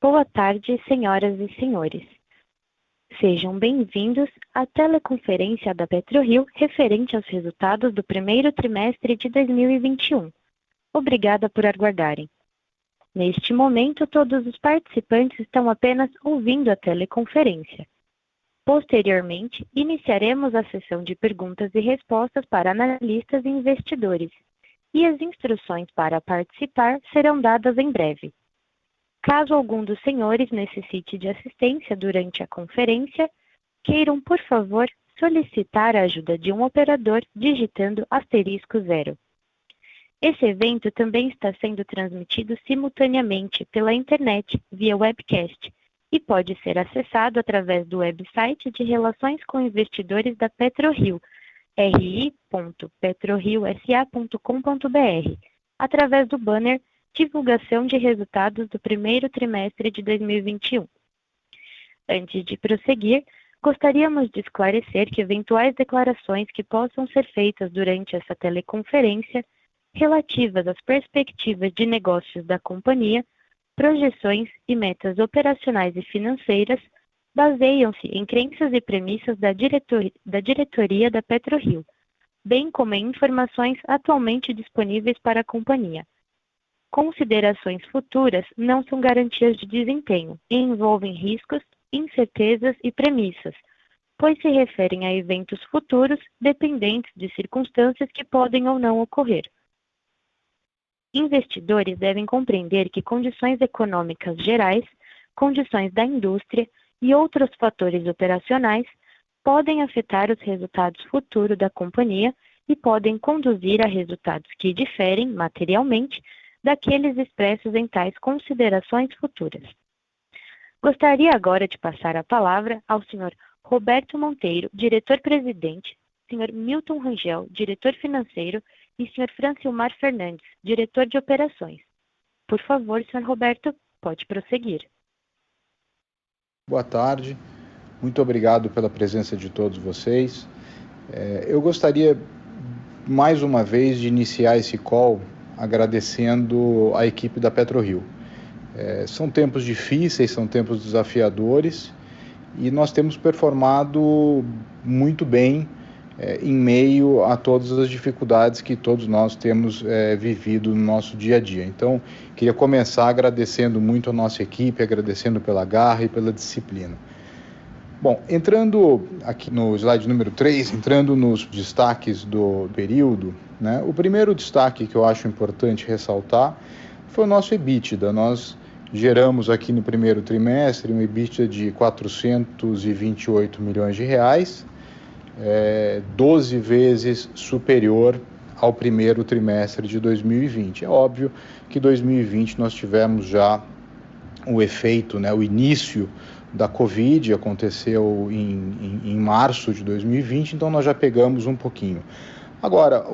Boa tarde, senhoras e senhores. Sejam bem-vindos à teleconferência da PetroRio referente aos resultados do primeiro trimestre de 2021. Obrigada por aguardarem. Neste momento, todos os participantes estão apenas ouvindo a teleconferência. Posteriormente, iniciaremos a sessão de perguntas e respostas para analistas e investidores, e as instruções para participar serão dadas em breve. Caso algum dos senhores necessite de assistência durante a conferência, queiram, por favor, solicitar a ajuda de um operador digitando *0. Esse evento também está sendo transmitido simultaneamente pela internet via webcast e pode ser acessado através do website de Relações com Investidores da PetroRio, ri.petroriosa.com.br, através do banner Divulgação de resultados do primeiro trimestre de 2021. Antes de prosseguir, gostaríamos de esclarecer que eventuais declarações que possam ser feitas durante essa teleconferência relativas às perspectivas de negócios da companhia, projeções e metas operacionais e financeiras baseiam-se em crenças e premissas da diretoria da PetroRio, bem como em informações atualmente disponíveis para a companhia. Considerações futuras não são garantias de desempenho e envolvem riscos, incertezas e premissas, pois se referem a eventos futuros dependentes de circunstâncias que podem ou não ocorrer. Investidores devem compreender que condições econômicas gerais, condições da indústria e outros fatores operacionais podem afetar os resultados futuros da companhia e podem conduzir a resultados que diferem materialmente daqueles expressos em tais considerações futuras. Gostaria agora de passar a palavra ao Sr. Roberto Monteiro, diretor-presidente, Sr. Milton Rangel, diretor financeiro, e Sr. Francilmar Fernandes, diretor de operações. Por favor, Sr. Roberto, pode prosseguir. Boa tarde, muito obrigado pela presença de todos vocês. Eu gostaria, mais uma vez, de iniciar esse call agradecendo a equipe da PetroRio. São tempos difíceis, são tempos desafiadores e nós temos performado muito bem em meio a todas as dificuldades que todos nós temos vivido no nosso dia a dia. Então, queria começar agradecendo muito a nossa equipe, agradecendo pela garra e pela disciplina. Bom, entrando aqui no slide número 3, entrando nos destaques do período, né, o primeiro destaque que eu acho importante ressaltar foi o nosso EBITDA. Nós geramos aqui no primeiro trimestre um EBITDA de 428 milhões de reais, 12 vezes superior ao primeiro trimestre de 2020. É óbvio que em 2020 nós tivemos já o efeito, né, o início da Covid, aconteceu em março de 2020, então nós já pegamos um pouquinho. Agora,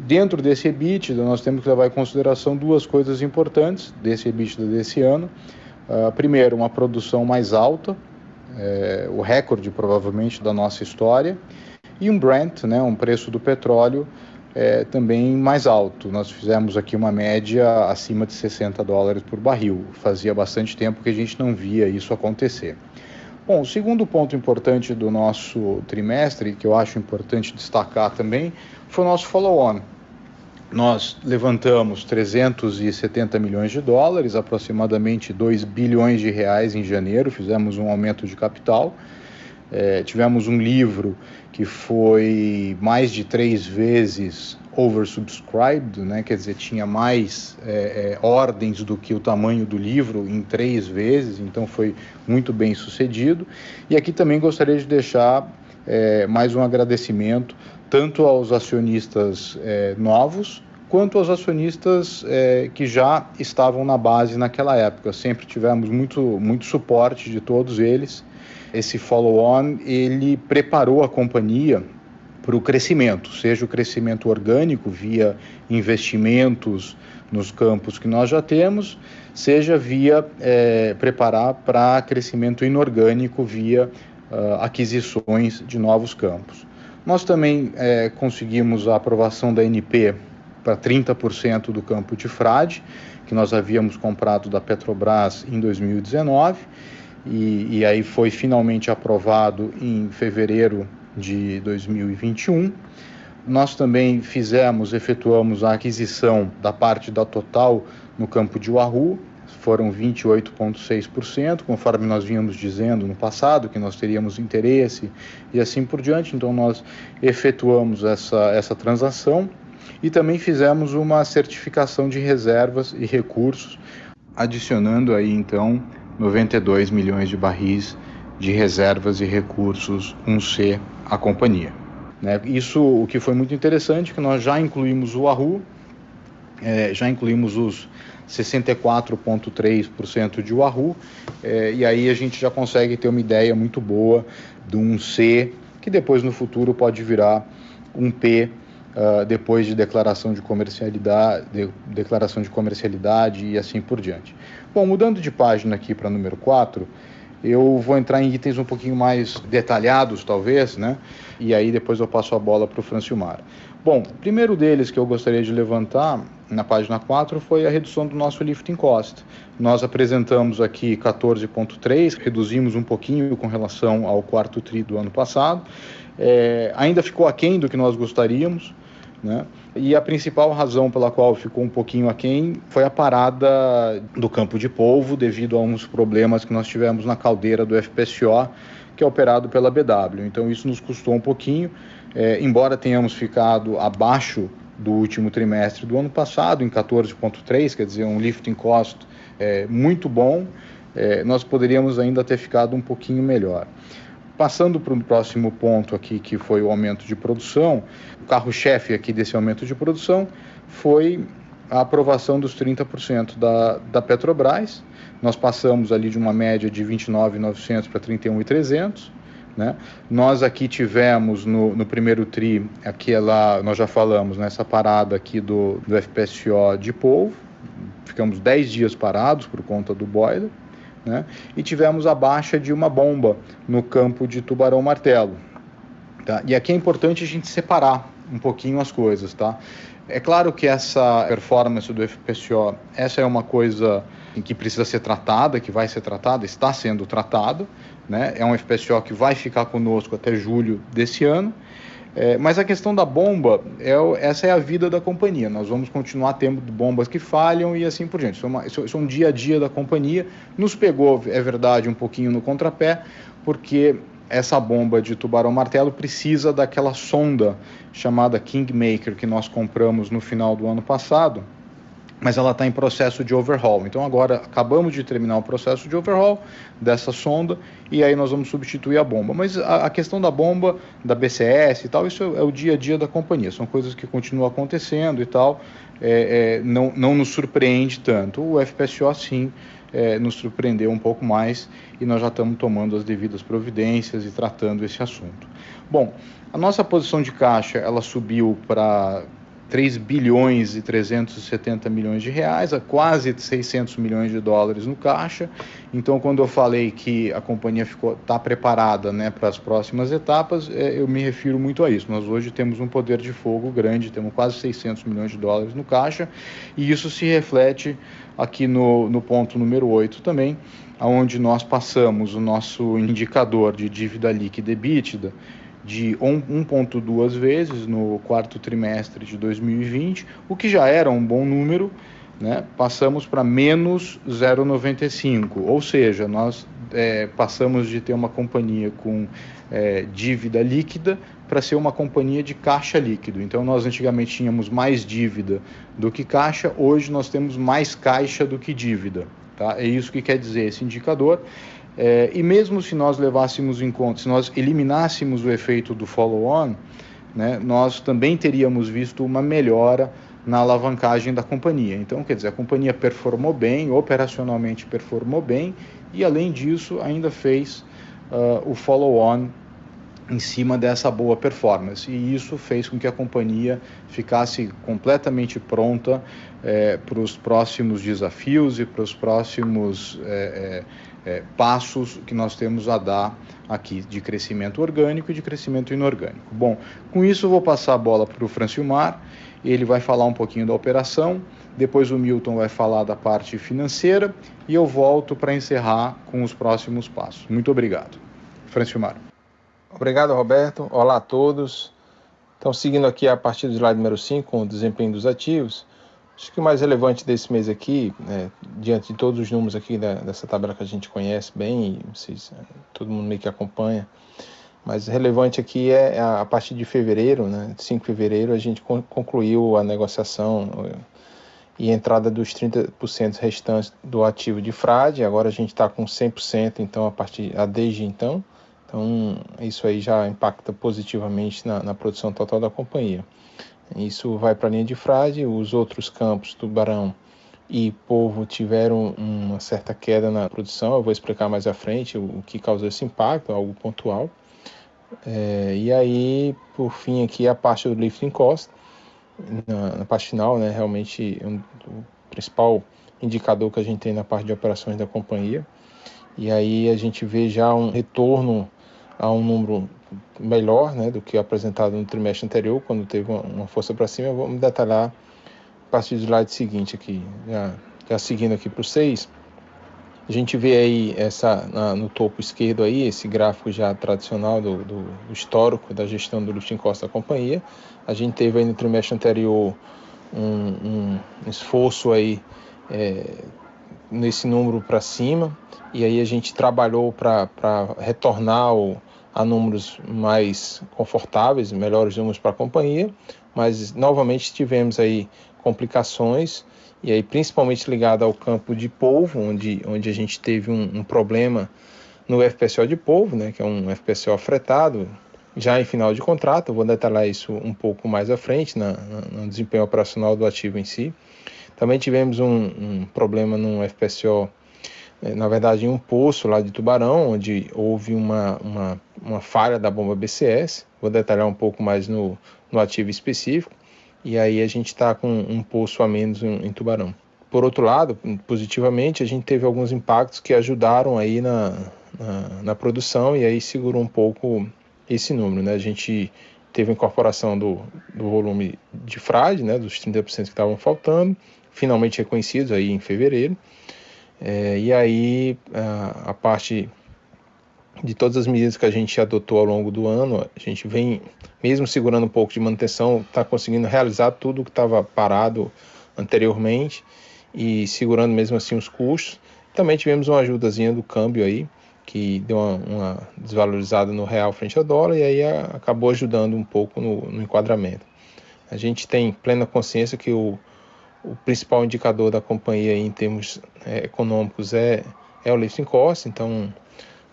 dentro desse EBITDA, nós temos que levar em consideração duas coisas importantes desse EBITDA desse ano. Primeiro, uma produção mais alta, o recorde provavelmente da nossa história, e um Brent, né, um preço do petróleo também mais alto. Nós fizemos aqui uma média acima de $60 por barril. Fazia bastante tempo que a gente não via isso acontecer. Bom, o segundo ponto importante do nosso trimestre, que eu acho importante destacar também, foi o nosso follow-on. Nós levantamos 370 milhões de dólares, aproximadamente 2 bilhões de reais em janeiro, fizemos um aumento de capital. Tivemos um livro que foi mais de 3 vezes oversubscribed, né? Quer dizer, tinha mais ordens do que o tamanho do livro em 3 vezes, então foi muito bem sucedido. E aqui também gostaria de deixar mais um agradecimento tanto aos acionistas novos, quanto aos acionistas que já estavam na base naquela época. Sempre tivemos muito suporte de todos eles. Esse follow-on, ele preparou a companhia para o crescimento, seja o crescimento orgânico via investimentos nos campos que nós já temos, seja via preparar para crescimento inorgânico via aquisições de novos campos. Nós também conseguimos a aprovação da ANP para 30% do campo de Frade, que nós havíamos comprado da Petrobras em 2019, e aí foi finalmente aprovado em fevereiro de 2021. Nós também efetuamos a aquisição da parte da Total no campo de Wahoo, foram 28,6%, conforme nós vínhamos dizendo no passado, que nós teríamos interesse e assim por diante. Então nós efetuamos essa transação e também fizemos uma certificação de reservas e recursos, adicionando aí então 92 milhões de barris de reservas e recursos 1C à companhia. Isso, o que foi muito interessante, que nós já incluímos o Wahoo, já incluímos os 64,3% de Wahoo, e aí a gente já consegue ter uma ideia muito boa de um C, que depois no futuro pode virar um P, depois de declaração de comercialidade e assim por diante. Bom, mudando de página aqui para número 4, eu vou entrar em itens um pouquinho mais detalhados, talvez, né? E aí depois eu passo a bola para o Francilmar. Bom, o primeiro deles que eu gostaria de levantar na página 4 foi a redução do nosso lifting cost. Nós apresentamos aqui 14,3, reduzimos um pouquinho com relação ao quarto tri do ano passado. Ainda ficou aquém do que nós gostaríamos, né? E a principal razão pela qual ficou um pouquinho aquém foi a parada do campo de polvo devido a uns problemas que nós tivemos na caldeira do FPSO, que é operado pela BW. Então isso nos custou um pouquinho, embora tenhamos ficado abaixo do último trimestre do ano passado, em 14,3, quer dizer, um lifting cost muito bom, nós poderíamos ainda ter ficado um pouquinho melhor. Passando para o próximo ponto aqui, que foi o aumento de produção, o carro-chefe aqui desse aumento de produção foi a aprovação dos 30% da Petrobras. Nós passamos ali de uma média de 29.900 para 31.300, né? Nós aqui tivemos no primeiro tri, nós já falamos, nessa parada aqui do FPSO de polvo, ficamos 10 dias parados por conta do boiler, né? E tivemos a baixa de uma bomba no campo de Tubarão Martelo, tá? E aqui é importante a gente separar um pouquinho as coisas, tá? É claro que essa performance do FPSO, essa é uma coisa que precisa ser tratada, que vai ser tratada, está sendo tratada, né? É um FPSO que vai ficar conosco até julho desse ano. Mas a questão da bomba, essa é a vida da companhia. Nós vamos continuar tendo bombas que falham e assim por diante. Isso é um dia a dia da companhia. Nos pegou, é verdade, um pouquinho no contrapé, porque essa bomba de Tubarão Martelo precisa daquela sonda chamada Kingmaker, que nós compramos no final do ano passado, mas ela está em processo de overhaul. Então agora acabamos de terminar o processo de overhaul dessa sonda e aí nós vamos substituir a bomba. Mas a questão da bomba, da BCS e tal, isso é o dia a dia da companhia, são coisas que continuam acontecendo e tal, não nos surpreende tanto. O FPSO sim nos surpreendeu um pouco mais e nós já estamos tomando as devidas providências e tratando esse assunto. Bom, a nossa posição de caixa, ela subiu para 3 bilhões e 370 milhões de reais, a quase 600 milhões de dólares no caixa. Então, quando eu falei que a companhia está preparada, né, para as próximas etapas, eu me refiro muito a isso. Nós hoje temos um poder de fogo grande, temos quase 600 milhões de dólares no caixa, e isso se reflete aqui no ponto número 8 também, onde nós passamos o nosso indicador de dívida líquida EBITDA de 1,2 vezes no quarto trimestre de 2020, o que já era um bom número, né? Passamos para menos 0,95, ou seja, nós passamos de ter uma companhia com dívida líquida para ser uma companhia de caixa líquido. Então nós antigamente tínhamos mais dívida do que caixa, hoje nós temos mais caixa do que dívida, tá? É isso que quer dizer esse indicador. E mesmo se nós levássemos em conta, se nós eliminássemos o efeito do follow-on, né, nós também teríamos visto uma melhora na alavancagem da companhia. Então, quer dizer, a companhia performou bem, operacionalmente performou bem, e além disso ainda fez o follow-on em cima dessa boa performance, e isso fez com que a companhia ficasse completamente pronta para os próximos desafios e para os próximos passos que nós temos a dar aqui de crescimento orgânico e de crescimento inorgânico. Bom, com isso eu vou passar a bola para o Francilmar, ele vai falar um pouquinho da operação, depois o Milton vai falar da parte financeira e eu volto para encerrar com os próximos passos. Muito obrigado. Francilmar. Obrigado, Roberto. Olá a todos. Então, seguindo aqui a partir do slide número 5, com o desempenho dos ativos, acho que o mais relevante desse mês aqui, diante de todos os números aqui dessa tabela que a gente conhece bem, todo mundo meio que acompanha, mas relevante aqui é a partir de fevereiro, 5 de fevereiro, a gente concluiu a negociação e entrada dos 30% restantes do ativo de Frade. Agora a gente está com 100%, então, desde então. Então, isso aí já impacta positivamente na produção total da companhia. Isso vai para a linha de Frade. Os outros campos, Tubarão e Polvo, tiveram uma certa queda na produção. Eu vou explicar mais à frente o que causou esse impacto, algo pontual. E aí, por fim, aqui a parte do lifting cost, na parte final, realmente o principal indicador que a gente tem na parte de operações da companhia. E aí a gente vê já um retorno a um número melhor, do que apresentado no trimestre anterior, quando teve uma força para cima. Vamos detalhar a partir do slide seguinte aqui, já seguindo aqui para o 6. A gente vê aí no topo esquerdo aí, esse gráfico já tradicional do histórico da gestão do lifting cost da companhia. A gente teve aí no trimestre anterior um esforço aí nesse número para cima, e aí a gente trabalhou para retornar a números mais confortáveis, melhores números para a companhia, mas novamente tivemos aí complicações, e aí principalmente ligado ao campo de polvo, onde a gente teve um problema no FPSO de polvo, que é um FPSO fretado, já em final de contrato. Eu vou detalhar isso um pouco mais à frente, no desempenho operacional do ativo em si. Também tivemos um problema no FPSO, na verdade em um poço lá de Tubarão, onde houve uma falha da bomba BCS. Vou detalhar um pouco mais no ativo específico. E aí a gente está com um poço a menos em Tubarão. Por outro lado, positivamente, a gente teve alguns impactos que ajudaram aí na produção, e aí segurou um pouco esse número. A gente teve a incorporação do volume de Frade, dos 30% que estavam faltando, finalmente reconhecidos aí em fevereiro. E aí a parte de todas as medidas que a gente adotou ao longo do ano, a gente vem, mesmo segurando um pouco de manutenção, está conseguindo realizar tudo que estava parado anteriormente e segurando mesmo assim os custos. Também tivemos uma ajudazinha do câmbio aí, que deu uma desvalorizada no real frente ao dólar, e aí acabou ajudando um pouco no enquadramento. A gente tem plena consciência que o principal indicador da companhia em termos econômicos é o lifting cost, então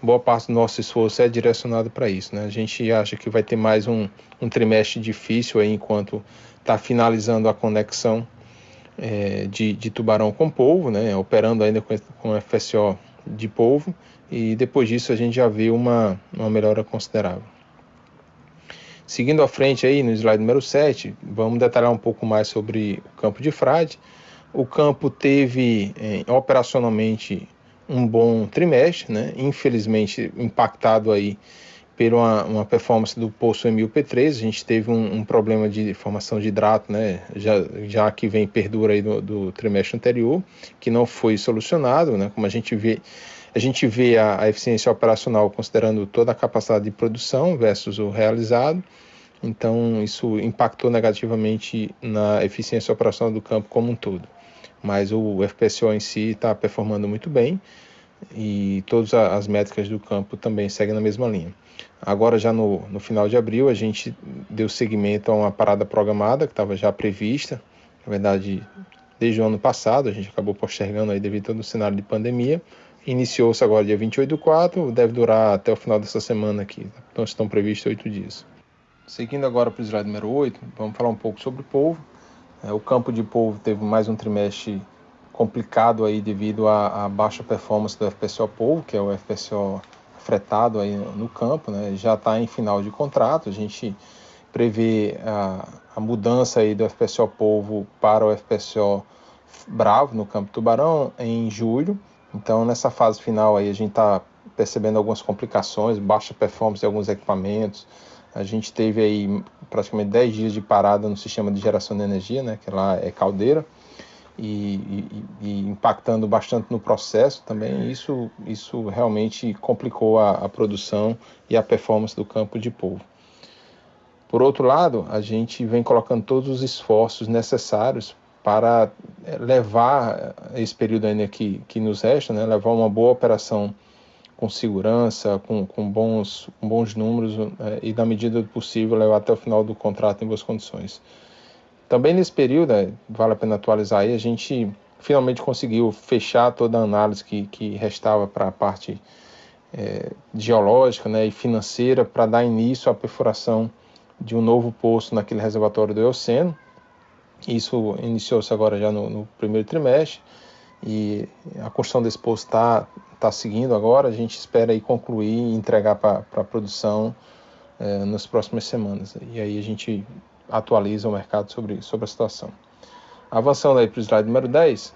boa parte do nosso esforço é direcionado para isso. A gente acha que vai ter mais um trimestre difícil aí, enquanto está finalizando a conexão de Tubarão com polvo, operando ainda com FPSO de polvo, e depois disso a gente já vê uma melhora considerável. Seguindo à frente aí no slide número 7, vamos detalhar um pouco mais sobre o campo de Frade. O campo teve operacionalmente um bom trimestre, infelizmente impactado aí por uma performance do poço MUP3. A gente teve um problema de formação de hidrato, já que perdura aí do trimestre anterior, que não foi solucionado, como a gente vê a eficiência operacional considerando toda a capacidade de produção versus o realizado. Então isso impactou negativamente na eficiência operacional do campo como um todo. Mas o FPSO em si está performando muito bem, e todas as métricas do campo também seguem na mesma linha. Agora, já no final de abril, a gente deu seguimento a uma parada programada que estava já prevista, na verdade, desde o ano passado. A gente acabou postergando aí devido ao cenário de pandemia. Iniciou-se agora dia 28/4, deve durar até o final dessa semana aqui, então estão previstos 8 dias. Seguindo agora para o slide número 8, vamos falar um pouco sobre o polvo. O campo de polvo teve mais um trimestre complicado aí devido à baixa performance do FPSO polvo, que é o FPSO fretado aí no campo, né? Já está em final de contrato. A gente prevê a mudança aí do FPSO Polvo para o FPSO Bravo no Campo Tubarão em julho. Então, nessa fase final aí, a gente está percebendo algumas complicações, baixa performance de alguns equipamentos. A gente teve aí praticamente 10 dias de parada no sistema de geração de energia, né, que lá é caldeira, e impactando bastante no processo também. Isso realmente complicou a produção e a performance do campo de polvo. Por outro lado, a gente vem colocando todos os esforços necessários para levar esse período ainda que nos resta, né, levar uma boa operação com segurança, com bons números e, na medida do possível, levar até o final do contrato em boas condições. Também nesse período, vale a pena atualizar aí, a gente finalmente conseguiu fechar toda a análise que restava para a parte geológica, né, e financeira, para dar início à perfuração de um novo poço naquele reservatório do Eoceno. Isso iniciou-se agora já no primeiro trimestre, e a construção desse poço está seguindo agora. A gente espera aí concluir e entregar para a produção nas próximas semanas. E aí a gente atualiza o mercado sobre a situação. Avançando aí para o slide número 10,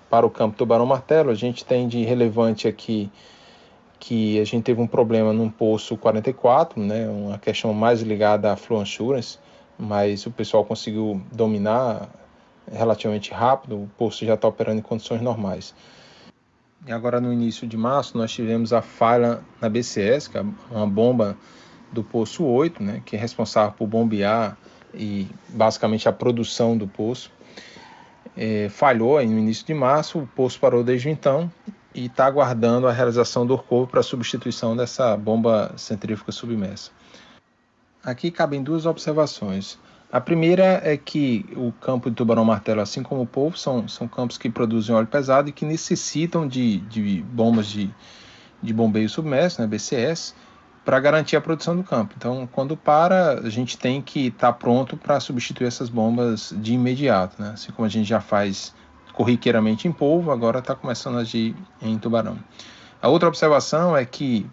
para o campo Tubarão Martelo, a gente tem de relevante aqui que a gente teve um problema num poço 44, né, uma questão mais ligada à Flow Assurance, mas o pessoal conseguiu dominar relativamente rápido. O poço já está operando em condições normais. E agora, no início de março, nós tivemos a falha na BCS, que é uma bomba do poço 8, né, que é responsável por bombear e basicamente a produção do poço. Falhou aí no início de março, o poço parou desde então e está aguardando a realização do workover para a substituição dessa bomba centrífuga submersa. Aqui cabem duas observações. A primeira é que o campo de Tubarão Martelo, assim como o polvo, são campos que produzem óleo pesado e que necessitam de bombas de bombeio submerso, né, BCS, para garantir a produção do campo. Então, quando para, a gente tem que estar pronto para substituir essas bombas de imediato, né? Assim como a gente já faz corriqueiramente em polvo, agora está começando a agir em Tubarão. A outra observação é que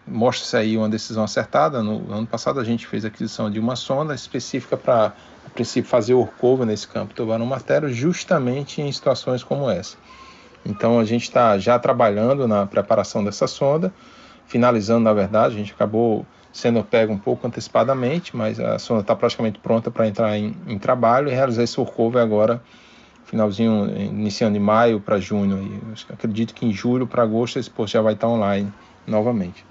mostra-se aí uma decisão acertada. No ano passado a gente fez a aquisição de uma sonda específica para, a princípio, fazer o workover nesse campo Tubarão Martelo, justamente em situações como essa. Então a gente está já trabalhando na preparação dessa sonda, finalizando, na verdade. A gente acabou sendo pego um pouco antecipadamente, mas a sonda está praticamente pronta para entrar em trabalho e realizar esse workover agora, finalzinho, iniciando em maio para junho. Acredito que em julho para agosto esse posto já vai estar online novamente.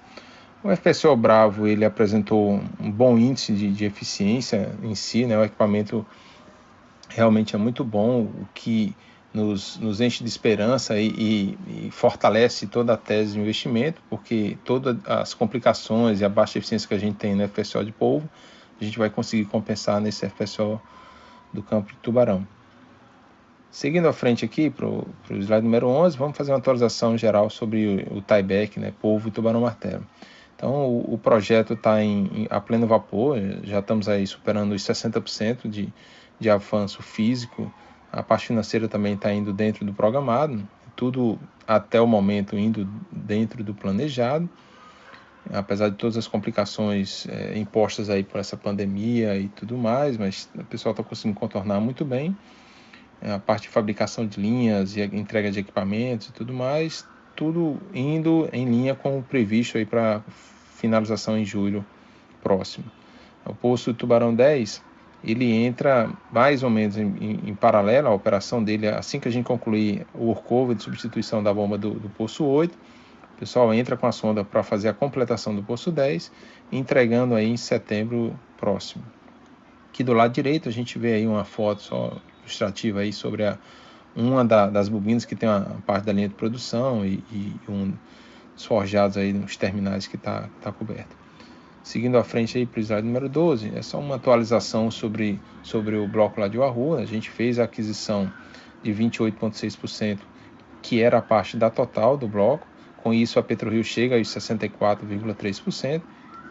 O FPSO Bravo, ele apresentou um bom índice de eficiência em si, né? O equipamento realmente é muito bom, o que nos enche de esperança e fortalece toda a tese de investimento, porque todas as complicações e a baixa eficiência que a gente tem no FPSO de polvo, a gente vai conseguir compensar nesse FPSO do campo de Tubarão. Seguindo à frente aqui para o slide número 11, vamos fazer uma atualização geral sobre o tieback, né, polvo e Tubarão Martelo. Então, o projeto está a pleno vapor, já estamos aí superando os 60% de avanço físico. A parte financeira também está indo dentro do programado, tudo até o momento indo dentro do planejado, apesar de todas as complicações impostas aí por essa pandemia e tudo mais, mas o pessoal está conseguindo contornar muito bem. A parte de fabricação de linhas e a entrega de equipamentos e tudo mais, tudo indo em linha com o previsto aí para finalização em julho próximo. O poço do Tubarão 10, ele entra mais ou menos em paralelo à operação dele. Assim que a gente concluir o workover de substituição da bomba do poço 8, o pessoal entra com a sonda para fazer a completação do poço 10, entregando aí em setembro próximo. Aqui do lado direito a gente vê aí uma foto só ilustrativa aí sobre uma das bobinas que tem uma parte da linha de produção e os forjados aí nos terminais que está coberto. Seguindo à frente aí para o slide número 12, é só uma atualização sobre o bloco lá de Wahoo. A gente fez a aquisição de 28,6%, que era a parte da total do bloco. Com isso a PetroRio chega aos 64,3%.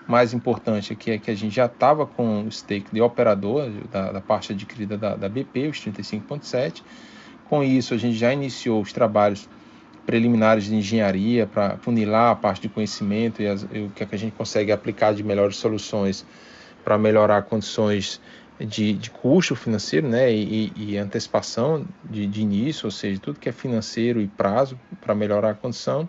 Mais importante aqui é que a gente já estava com o stake de operador da parte adquirida da BP, os 35,7%. Com isso, a gente já iniciou os trabalhos preliminares de engenharia para funilar a parte de conhecimento e o que é que a gente consegue aplicar de melhores soluções para melhorar condições de custo financeiro, né, e antecipação de início, ou seja, tudo que é financeiro e prazo para melhorar a condição.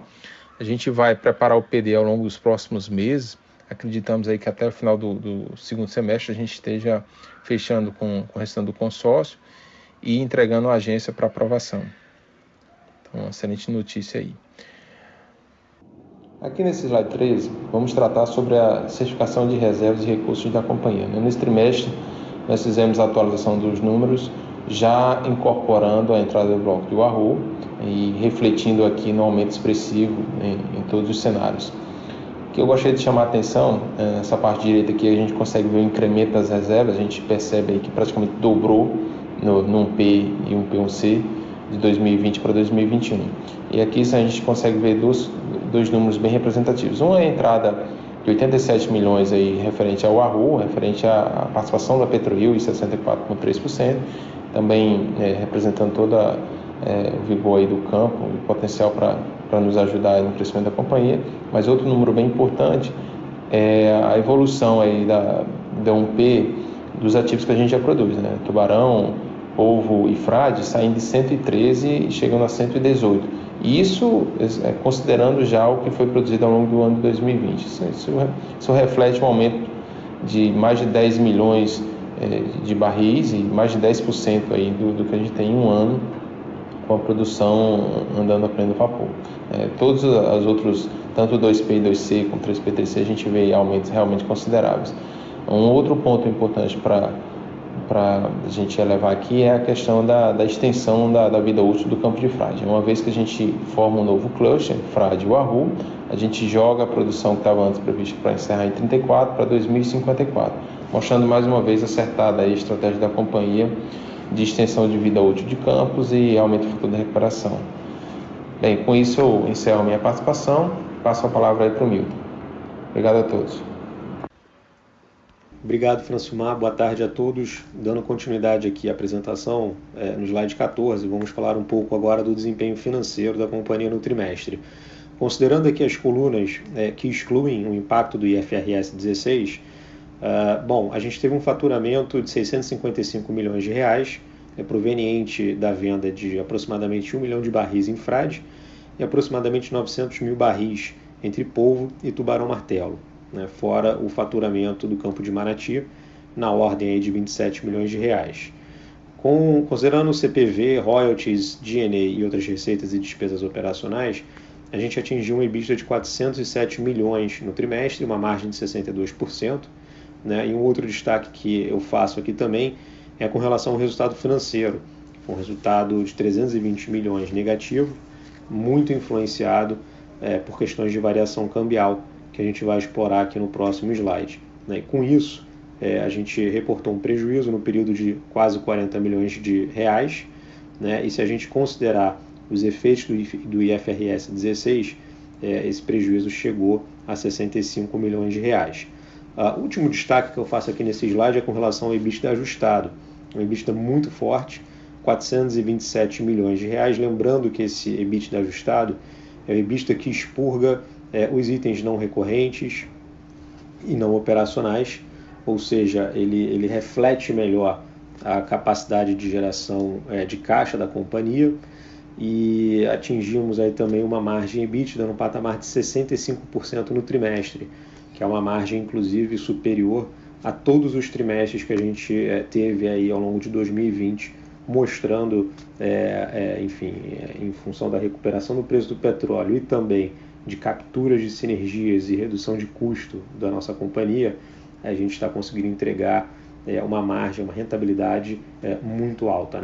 A gente vai preparar o PD ao longo dos próximos meses. Acreditamos aí que até o final do segundo semestre a gente esteja fechando com o restante do consórcio e entregando a agência para aprovação. Então, uma excelente notícia aí. Aqui nesse slide 13, vamos tratar sobre a certificação de reservas e recursos da companhia. Nesse trimestre, nós fizemos a atualização dos números, já incorporando a entrada do bloco de Wahoo e refletindo aqui no aumento expressivo em todos os cenários. O que eu gostaria de chamar a atenção, nessa parte direita aqui, a gente consegue ver o incremento das reservas, a gente percebe aí que praticamente dobrou num P e um P1C de 2020 para 2021. E aqui a gente consegue ver dois números bem representativos. Um é a entrada de 87 milhões aí referente ao Wahoo, referente à participação da PetroRio em 64,3%, também representando toda o vigor aí do campo, o potencial para nos ajudar no crescimento da companhia. Mas outro número bem importante é a evolução aí da 1P dos ativos que a gente já produz, né? Tubarão, Polvo e Frade saindo de 113 e chegando a 118. E isso considerando já o que foi produzido ao longo do ano de 2020. Isso reflete um aumento de mais de 10 milhões de barris e mais de 10% aí do que a gente tem em um ano com a produção andando a pleno vapor. Todos os outros, tanto 2P e 2C como 3P e 3C, a gente vê aumentos realmente consideráveis. Um outro ponto importante para a gente elevar aqui é a questão da extensão da vida útil do campo de Frade. Uma vez que a gente forma um novo cluster, Frade e Wahoo, a gente joga a produção que estava antes prevista para encerrar em 34 para 2054, mostrando mais uma vez acertada a estratégia da companhia de extensão de vida útil de campos e aumento futuro da recuperação. Bem, com isso eu encerro a minha participação, passo a palavra aí para o Milton. Obrigado a todos. Obrigado, Francilmar. Boa tarde a todos. Dando continuidade aqui à apresentação, no slide 14, vamos falar um pouco agora do desempenho financeiro da companhia no trimestre. Considerando aqui as colunas que excluem o impacto do IFRS 16, a gente teve um faturamento de 655 milhões de reais, proveniente da venda de aproximadamente 1 milhão de barris em Frade e aproximadamente 900 mil barris entre Polvo e Tubarão-Martelo. Fora o faturamento do campo de Manati, na ordem aí de 27 milhões de reais. Considerando o CPV, royalties, G&A e outras receitas e despesas operacionais, a gente atingiu um EBITDA de 407 milhões no trimestre, uma margem de 62%. E um outro destaque que eu faço aqui também é com relação ao resultado financeiro, um resultado de 320 milhões negativo, muito influenciado por questões de variação cambial, que a gente vai explorar aqui no próximo slide. E com isso, a gente reportou um prejuízo no período de quase 40 milhões de reais, e se a gente considerar os efeitos do IFRS 16, esse prejuízo chegou a 65 milhões de reais. O último destaque que eu faço aqui nesse slide é com relação ao EBITDA ajustado, um EBITDA muito forte, 427 milhões de reais, lembrando que esse EBITDA ajustado é o EBITDA que expurga os itens não recorrentes e não operacionais, ou seja, ele reflete melhor a capacidade de geração de caixa da companhia, e atingimos aí também uma margem EBITDA no patamar de 65% no trimestre, que é uma margem inclusive superior a todos os trimestres que a gente teve aí ao longo de 2020, mostrando, em função da recuperação do preço do petróleo e também de capturas de sinergias e redução de custo da nossa companhia, a gente está conseguindo entregar uma margem, uma rentabilidade muito alta.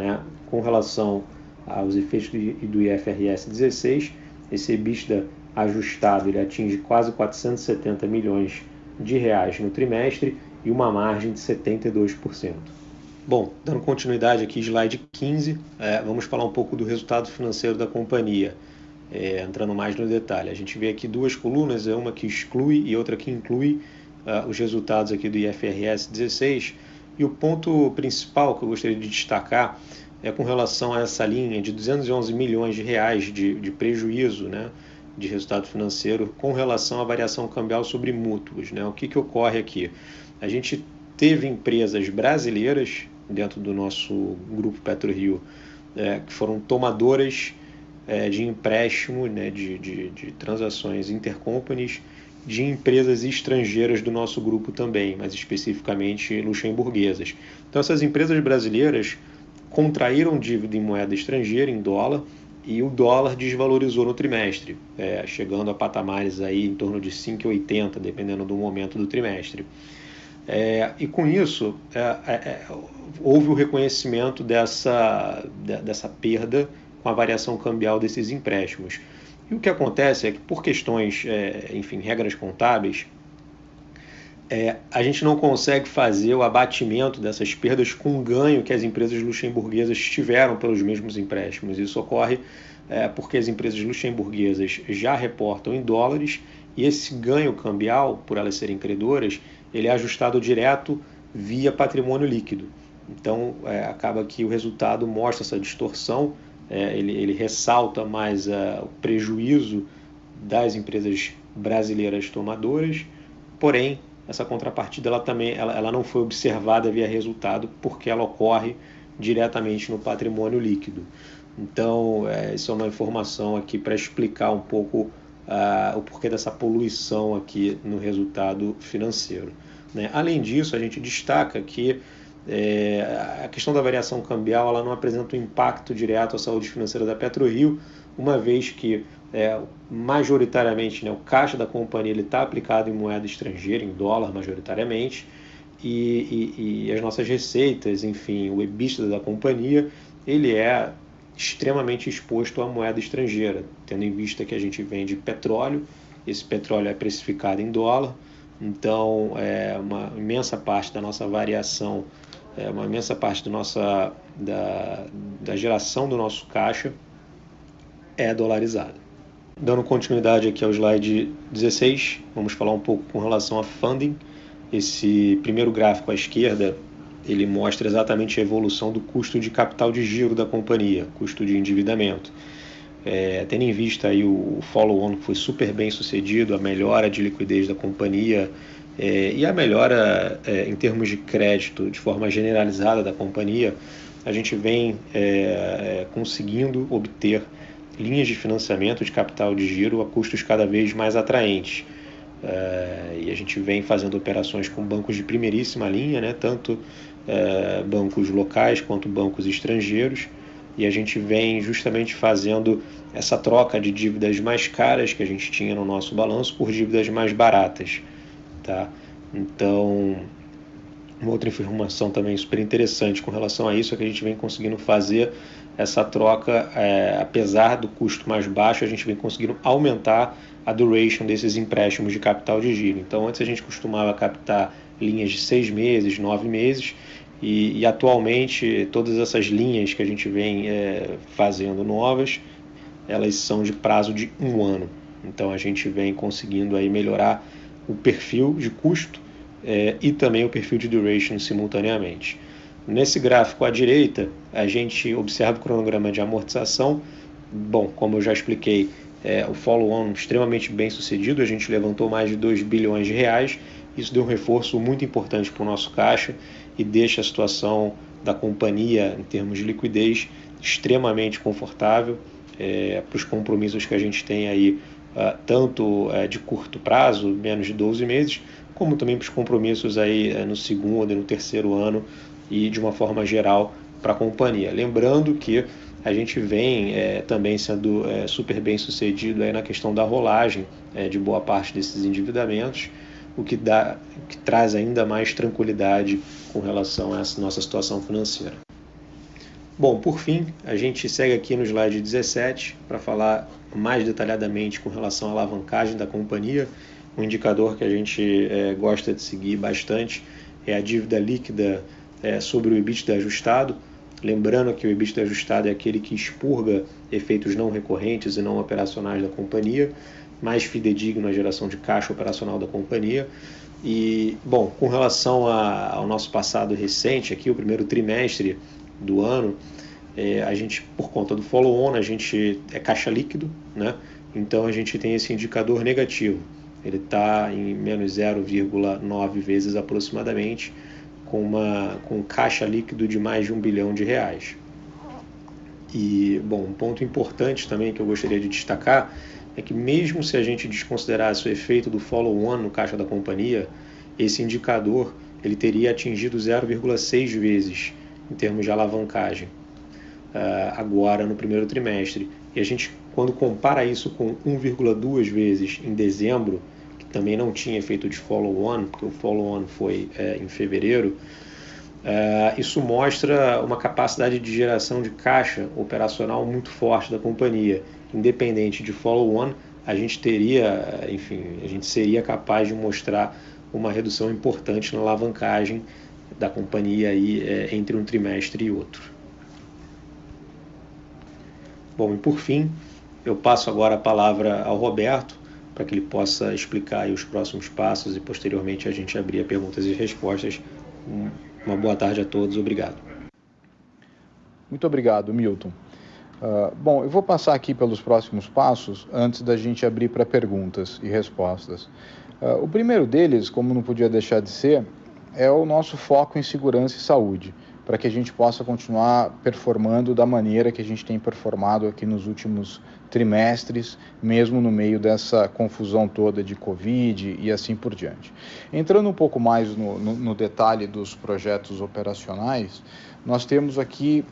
Com relação aos efeitos do IFRS 16, esse EBITDA ajustado ele atinge quase 470 milhões de reais no trimestre e uma margem de 72%. Bom, dando continuidade aqui, slide 15, vamos falar um pouco do resultado financeiro da companhia. Entrando mais no detalhe, a gente vê aqui duas colunas, uma que exclui e outra que inclui os resultados aqui do IFRS 16, e o ponto principal que eu gostaria de destacar com relação a essa linha de 211 milhões de reais de prejuízo, né, de resultado financeiro com relação à variação cambial sobre mútuos, né? O que ocorre aqui? A gente teve empresas brasileiras dentro do nosso grupo PetroRio que foram tomadoras de empréstimo, né, de transações intercompanies de empresas estrangeiras do nosso grupo também, mais especificamente luxemburguesas. Então essas empresas brasileiras contraíram dívida em moeda estrangeira, em dólar, e o dólar desvalorizou no trimestre, chegando a patamares aí em torno de 5,80, dependendo do momento do trimestre. E com isso, houve o reconhecimento dessa perda com a variação cambial desses empréstimos. E o que acontece é que, por questões, regras contábeis, a gente não consegue fazer o abatimento dessas perdas com o ganho que as empresas luxemburguesas tiveram pelos mesmos empréstimos. Isso ocorre porque as empresas luxemburguesas já reportam em dólares e esse ganho cambial, por elas serem credoras, ele é ajustado direto via patrimônio líquido. Então, acaba que o resultado mostra essa distorção, ele ressalta mais o prejuízo das empresas brasileiras tomadoras, porém, essa contrapartida ela não foi observada via resultado porque ela ocorre diretamente no patrimônio líquido. Então, isso é uma informação aqui para explicar um pouco o porquê dessa poluição aqui no resultado financeiro, né? Além disso, a gente destaca que a questão da variação cambial ela não apresenta um impacto direto à saúde financeira da PetroRio, uma vez que majoritariamente, né, o caixa da companhia está aplicado em moeda estrangeira, em dólar majoritariamente, e as nossas receitas, enfim, o EBITDA da companhia, ele é extremamente exposto à moeda estrangeira, tendo em vista que a gente vende petróleo, esse petróleo é precificado em dólar, então uma imensa parte da nossa variação, uma imensa parte da geração do nosso caixa é dolarizada. Dando continuidade aqui ao slide 16, vamos falar um pouco com relação a funding. Esse primeiro gráfico à esquerda, ele mostra exatamente a evolução do custo de capital de giro da companhia, custo de endividamento. Tendo em vista aí o follow-on que foi super bem sucedido, a melhora de liquidez da companhia e a melhora em termos de crédito de forma generalizada da companhia, a gente vem conseguindo obter linhas de financiamento de capital de giro a custos cada vez mais atraentes. E a gente vem fazendo operações com bancos de primeiríssima linha, né? Tanto bancos locais quanto bancos estrangeiros, e a gente vem justamente fazendo essa troca de dívidas mais caras que a gente tinha no nosso balanço por dívidas mais baratas, tá? Então, uma outra informação também super interessante com relação a isso é que a gente vem conseguindo fazer essa troca, apesar do custo mais baixo, a gente vem conseguindo aumentar a duration desses empréstimos de capital de giro. Então, antes a gente costumava captar linhas de 6 meses, 9 meses, e atualmente todas essas linhas que a gente vem fazendo novas, elas são de prazo de 1 ano. Então, a gente vem conseguindo aí melhorar o perfil de custo e também o perfil de duration simultaneamente. Nesse gráfico à direita, a gente observa o cronograma de amortização. Bom, como eu já expliquei, o follow-on extremamente bem sucedido, a gente levantou mais de 2 bilhões de reais, isso deu um reforço muito importante para o nosso caixa e deixa a situação da companhia, em termos de liquidez, extremamente confortável para os compromissos que a gente tem aí, tanto de curto prazo, menos de 12 meses, como também para os compromissos aí no segundo e no terceiro ano e de uma forma geral para a companhia. Lembrando que a gente vem também sendo super bem sucedido aí na questão da rolagem de boa parte desses endividamentos, o que traz ainda mais tranquilidade com relação a essa nossa situação financeira. Bom, por fim, a gente segue aqui no slide 17 para falar mais detalhadamente com relação à alavancagem da companhia. Um indicador que a gente gosta de seguir bastante é a dívida líquida sobre o EBITDA ajustado. Lembrando que o EBITDA ajustado é aquele que expurga efeitos não recorrentes e não operacionais da companhia, mais fidedigno à geração de caixa operacional da companhia. E, bom, com relação ao nosso passado recente, aqui o primeiro trimestre do ano, a gente, por conta do follow-on, a gente é caixa líquido, né? Então a gente tem esse indicador negativo. Ele está em menos 0,9 vezes aproximadamente, com caixa líquido de mais de R$1 bilhão. E, bom, um ponto importante também que eu gostaria de destacar é que mesmo se a gente desconsiderasse o efeito do follow-on no caixa da companhia, esse indicador ele teria atingido 0,6 vezes em termos de alavancagem agora no primeiro trimestre. E a gente, quando compara isso com 1,2 vezes em dezembro, que também não tinha efeito de follow-on, porque o follow-on foi em fevereiro, isso mostra uma capacidade de geração de caixa operacional muito forte da companhia. Independente de follow-on, a gente seria capaz de mostrar uma redução importante na alavancagem da companhia aí, entre um trimestre e outro. Bom, e por fim, eu passo agora a palavra ao Roberto, para que ele possa explicar aí os próximos passos e posteriormente a gente abrir a perguntas e respostas. Uma boa tarde a todos, obrigado. Muito obrigado, Milton. Bom, eu vou passar aqui pelos próximos passos antes da gente abrir para perguntas e respostas. O primeiro deles, como não podia deixar de ser, é o nosso foco em segurança e saúde, para que a gente possa continuar performando da maneira que a gente tem performado aqui nos últimos trimestres, mesmo no meio dessa confusão toda de Covid e assim por diante. Entrando um pouco mais no detalhe dos projetos operacionais, nós temos aqui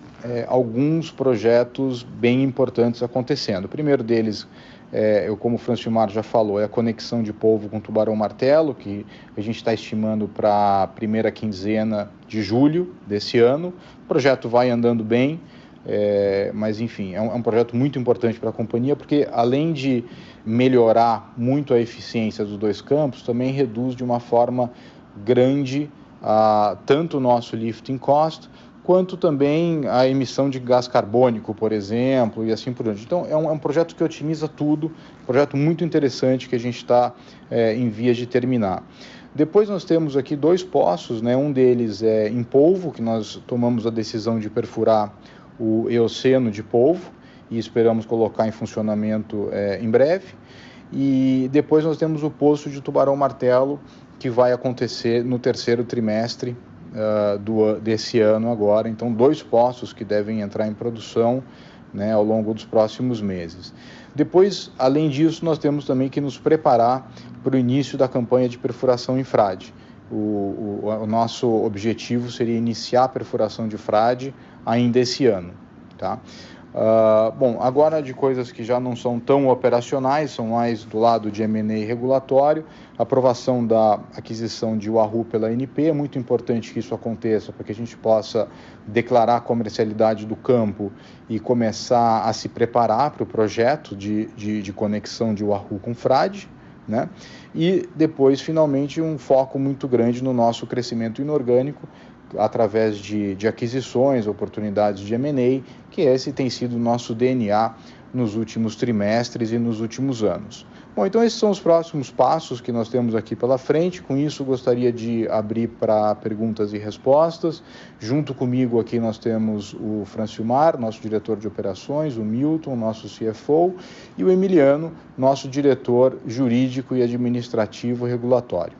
alguns projetos bem importantes acontecendo. O primeiro deles, como o Francilmar já falou, é a conexão de polvo com tubarão-martelo, que a gente está estimando para a primeira quinzena de julho desse ano. O projeto vai andando bem, mas enfim, é um projeto muito importante para a companhia, porque além de melhorar muito a eficiência dos dois campos, também reduz de uma forma grande tanto o nosso lifting cost, quanto também a emissão de gás carbônico, por exemplo, e assim por diante. Então, é um projeto que otimiza tudo, um projeto muito interessante que a gente está em vias de terminar. Depois nós temos aqui 2 poços, né? Um deles é em polvo, que nós tomamos a decisão de perfurar o Eoceno de polvo e esperamos colocar em funcionamento em breve. E depois nós temos o poço de tubarão-martelo, que vai acontecer no terceiro trimestre desse ano agora. Então, 2 poços que devem entrar em produção, né, ao longo dos próximos meses. Depois, além disso, nós temos também que nos preparar para o início da campanha de perfuração em frade. O nosso objetivo seria iniciar a perfuração de frade ainda esse ano, tá? Bom, agora de coisas que já não são tão operacionais, são mais do lado de M&A regulatório, aprovação da aquisição de Wahoo pela ANP, é muito importante que isso aconteça para que a gente possa declarar a comercialidade do campo e começar a se preparar para o projeto de conexão de Wahoo com frade, né? E depois, finalmente, um foco muito grande no nosso crescimento inorgânico, através de aquisições, oportunidades de M&A, que esse tem sido o nosso DNA nos últimos trimestres e nos últimos anos. Bom, então esses são os próximos passos que nós temos aqui pela frente. Com isso, gostaria de abrir para perguntas e respostas. Junto comigo aqui nós temos o Francilmar, nosso diretor de operações, o Milton, nosso CFO, e o Emiliano, nosso diretor jurídico e administrativo regulatório.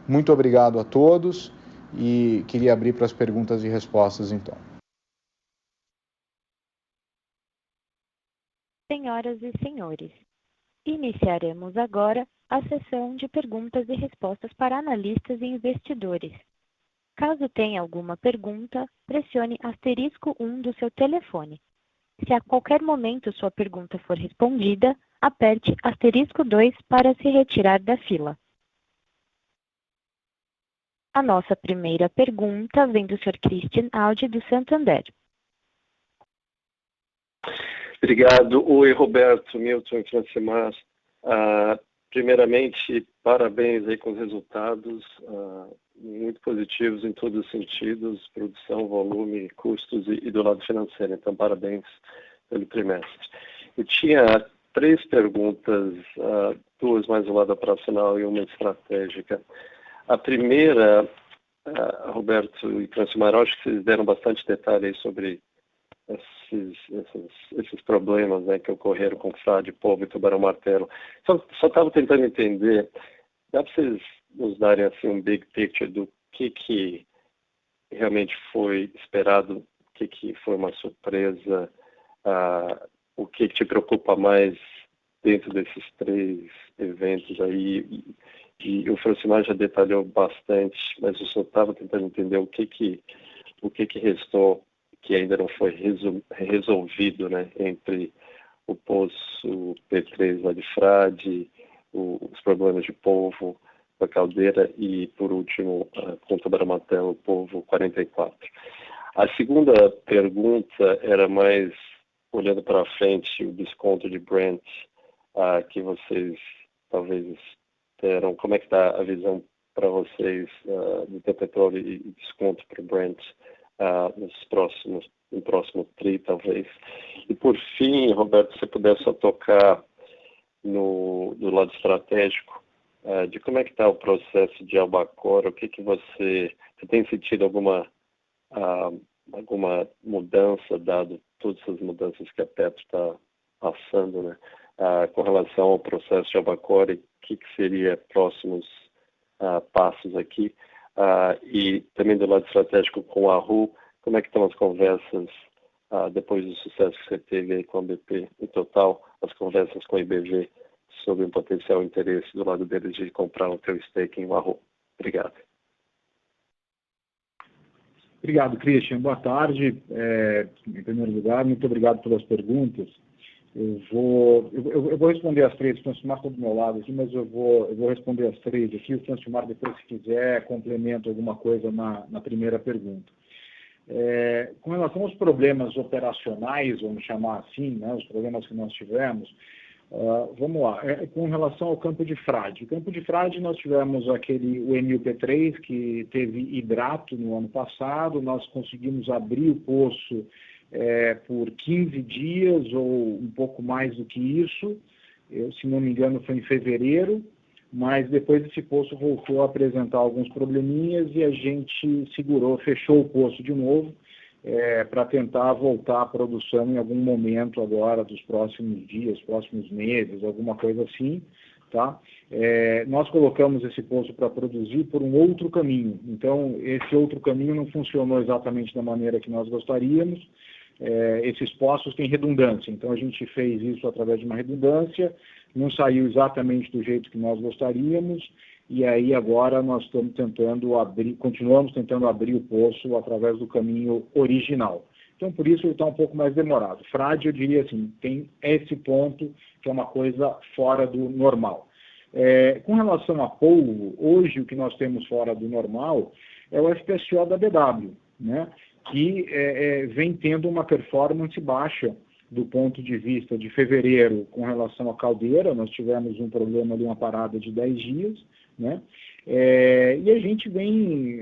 Muito obrigado a todos. E queria abrir para as perguntas e respostas, então. Senhoras e senhores, iniciaremos agora a sessão de perguntas e respostas para analistas e investidores. Caso tenha alguma pergunta, pressione *1 do seu telefone. Se a qualquer momento sua pergunta for respondida, aperte *2 para se retirar da fila. A nossa primeira pergunta vem do Sr. Christian Audi, do Santander. Obrigado. Oi, Roberto, Milton e Francilmar. Primeiramente, parabéns aí com os resultados, muito positivos em todos os sentidos, produção, volume, custos e do lado financeiro. Então, parabéns pelo trimestre. Eu tinha 3 perguntas, 2 mais do lado operacional e uma estratégica. A primeira, Roberto e Francilmar, acho que vocês deram bastante detalhe aí sobre esses problemas, né, que ocorreram com frade, polvo e tubarão-martelo. Só estava tentando entender, dá para vocês nos darem assim, um big picture do que realmente foi esperado, o que foi uma surpresa, o que te preocupa mais dentro desses 3 eventos aí? E o Francimar já detalhou bastante, mas eu só estava tentando entender o que restou, que ainda não foi resolvido, né, entre o poço P3 lá de Frade, os problemas de polvo da caldeira e, por último, com o tubarão-martelo, o polvo 44. A segunda pergunta era mais olhando para frente, o desconto de Brent que vocês talvez terão. Como é que está a visão para vocês do petróleo e desconto para o Brent no próximo TRI, talvez? E por fim, Roberto, se você puder só tocar do lado estratégico, de como é que está o processo de Albacora, o que você tem sentido alguma mudança, dado todas essas mudanças que a Petro está passando, né, com relação ao processo de Albacora, e o que seria próximos passos aqui, e também do lado estratégico com a RU, como é que estão as conversas depois do sucesso que você teve aí com a BP, em total, as conversas com a IBV sobre um potencial interesse do lado deles de comprar o teu stake em Wahoo. Obrigado. Obrigado, Christian. Boa tarde. Em primeiro lugar, muito obrigado pelas perguntas. Eu vou responder as 3. O Francimar está do meu lado aqui, mas eu vou responder as 3 aqui. O Francimar, depois, se quiser, complementa alguma coisa na primeira pergunta. Com relação aos problemas operacionais, vamos chamar assim, né, os problemas que nós tivemos, vamos lá. Com relação ao campo de Frade. O campo de Frade, nós tivemos o MUP3, que teve hidrato no ano passado. Nós conseguimos abrir o poço por 15 dias ou um pouco mais do que isso. Se não me engano, foi em fevereiro. Mas depois esse poço voltou a apresentar alguns probleminhas e a gente fechou o poço de novo para tentar voltar à produção em algum momento agora dos próximos dias, próximos meses, alguma coisa assim, tá? Nós colocamos esse poço para produzir por um outro caminho. Então, esse outro caminho não funcionou exatamente da maneira que nós gostaríamos. Esses poços têm redundância, então a gente fez isso através de uma redundância, não saiu exatamente do jeito que nós gostaríamos, e aí agora nós estamos continuamos tentando abrir o poço através do caminho original. Então, por isso ele está um pouco mais demorado. Frade, eu diria assim, tem esse ponto que é uma coisa fora do normal. Com relação a polvo, hoje o que nós temos fora do normal é o FPSO da BW, né? Que vem tendo uma performance baixa do ponto de vista de fevereiro com relação à caldeira. Nós tivemos um problema ali, uma parada de 10 dias, né? E a gente vem,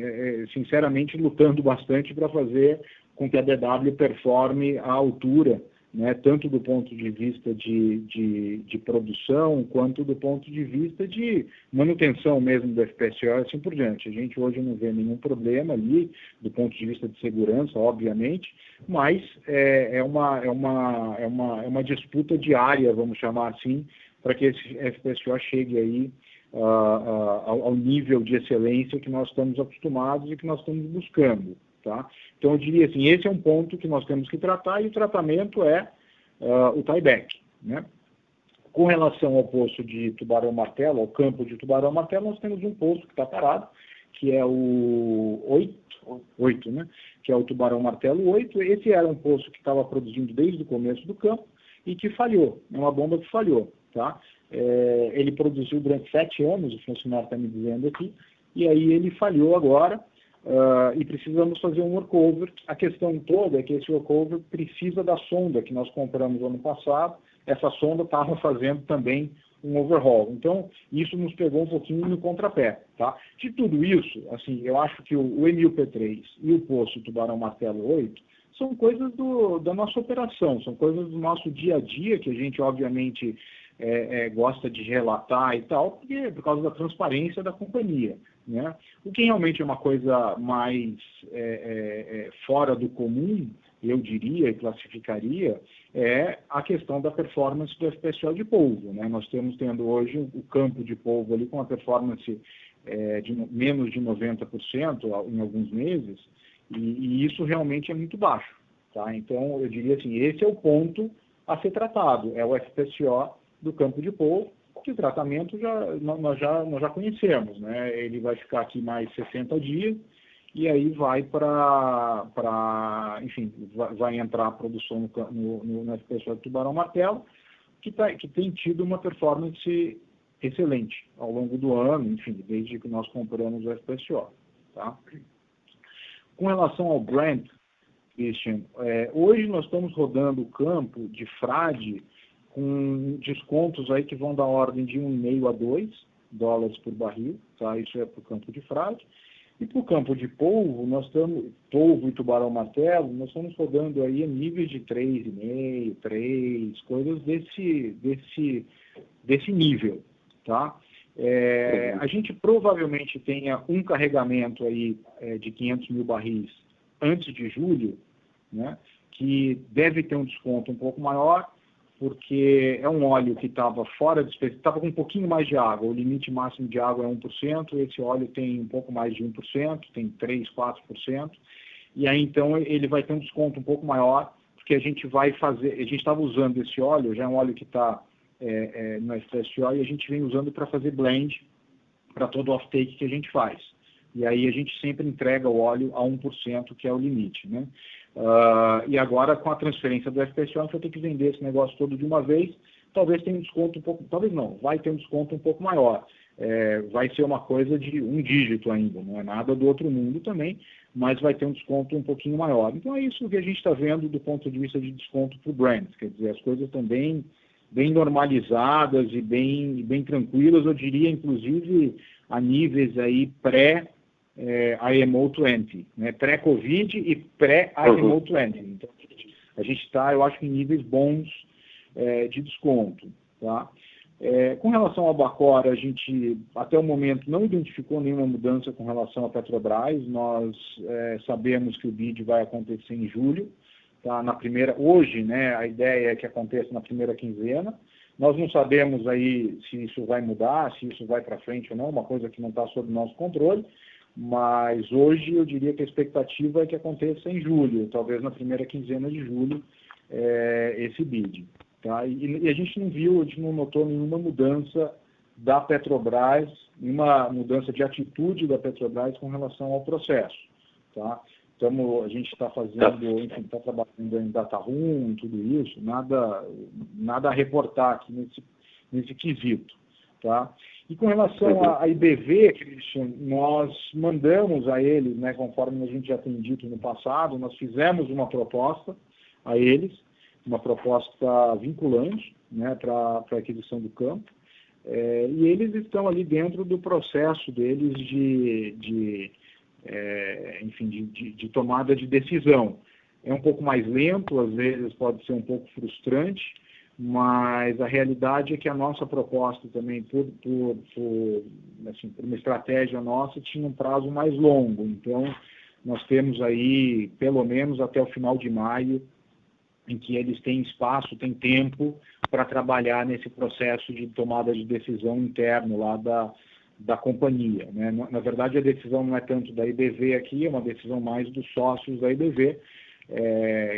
sinceramente, lutando bastante para fazer com que a BW performe à altura, né, tanto do ponto de vista de produção, quanto do ponto de vista de manutenção mesmo do FPSO e assim por diante. A gente hoje não vê nenhum problema ali, do ponto de vista de segurança, obviamente, mas é uma disputa diária, vamos chamar assim, para que esse FPSO chegue aí ao nível de excelência que nós estamos acostumados e que nós estamos buscando. Tá? Então, eu diria assim, esse é um ponto que nós temos que tratar, e o tratamento é o tieback, né? Com relação ao poço de tubarão-martelo, ao campo de tubarão-martelo, nós temos um poço que está parado, que é o 8, né? Que é o tubarão-martelo 8. Esse era um poço que estava produzindo desde o começo do campo e que falhou, é uma bomba que falhou. Tá? Ele produziu durante 7 anos, o funcionário está me dizendo aqui, e aí ele falhou agora. E precisamos fazer um workover. A questão toda é que esse workover precisa da sonda que nós compramos ano passado. Essa sonda estava fazendo também um overhaul. Então, isso nos pegou um pouquinho no contrapé. Tá? De tudo isso, assim, eu acho que o MUP3 e o poço Tubarão-Martelo 8 são coisas da nossa operação, são coisas do nosso dia a dia, que a gente, obviamente, gosta de relatar e tal, porque por causa da transparência da companhia. Né? O que realmente é uma coisa mais fora do comum, eu diria e classificaria, é a questão da performance do FPSO de polvo, né? Nós estamos tendo hoje o campo de polvo ali com uma performance de menos de 90% em alguns meses, e isso realmente é muito baixo, tá? Então, eu diria assim, esse é o ponto a ser tratado, é o FPSO do campo de polvo, que o tratamento nós já conhecemos, né? Ele vai ficar aqui mais 60 dias, e aí vai enfim, vai entrar a produção no FPSO do Tubarão-Martelo, que tem tido uma performance excelente ao longo do ano, enfim, desde que nós compramos o FPSO. Tá? Com relação ao Brent, Christian, hoje nós estamos rodando o campo de frade com descontos aí que vão da ordem de $1,5 a $2 por barril, tá? Isso é para o campo de frade. E para o campo de polvo, polvo e tubarão-martelo, nós estamos rodando aí a níveis de 3,5, 3, coisas desse nível, tá? A gente provavelmente tenha um carregamento aí de 500 mil barris antes de julho, né? Que deve ter um desconto um pouco maior, porque é um óleo que estava fora de espécie, estava com um pouquinho mais de água, o limite máximo de água é 1%, esse óleo tem um pouco mais de 1%, tem 3%, 4%, e aí então ele vai ter um desconto um pouco maior, porque a gente estava usando esse óleo, já é um óleo que está no FPSO, e a gente vem usando para fazer blend para todo o off-take que a gente faz. E aí a gente sempre entrega o óleo a 1%, que é o limite, né? E agora, com a transferência do FPSO, a gente vai ter que vender esse negócio todo de uma vez. Talvez tenha um desconto um pouco... Talvez não, vai ter um desconto um pouco maior. Vai ser uma coisa de um dígito ainda, não é nada do outro mundo também, mas vai ter um desconto um pouquinho maior. Então é isso que a gente está vendo do ponto de vista de desconto para o Brent. Quer dizer, as coisas estão bem normalizadas e bem tranquilas, eu diria, inclusive, a níveis aí pré-IMO 20, né? Pré-Covid e pré-IMO 20. Então, a gente está, eu acho, em níveis bons de desconto. Tá? Com relação ao Albacora, a gente, até o momento, não identificou nenhuma mudança com relação à Petrobras. Nós sabemos que o bid vai acontecer em julho. Tá? Hoje, né, a ideia é que aconteça na primeira quinzena. Nós não sabemos aí se isso vai mudar, se isso vai para frente ou não, uma coisa que não está sob nosso controle, mas hoje eu diria que a expectativa é que aconteça em julho, talvez na primeira quinzena de julho, esse bid. Tá? E a gente não notou nenhuma mudança da Petrobras, nenhuma mudança de atitude da Petrobras com relação ao processo. Tá? Então, a gente está fazendo, enfim, está trabalhando em data room, tudo isso, nada a reportar aqui nesse quesito, tá? E com relação à IBV, Christian, nós mandamos a eles, né, conforme a gente já tem dito no passado, nós fizemos uma proposta a eles, uma proposta vinculante, né, para a aquisição do campo, e eles estão ali dentro do processo deles de tomada de decisão. É um pouco mais lento, às vezes pode ser um pouco frustrante, mas a realidade é que a nossa proposta também, por uma estratégia nossa, tinha um prazo mais longo. Então, nós temos aí, pelo menos até o final de maio, em que eles têm espaço, têm tempo para trabalhar nesse processo de tomada de decisão interno lá da companhia. Né? Na verdade, a decisão não é tanto da IBV aqui, é uma decisão mais dos sócios da IBV,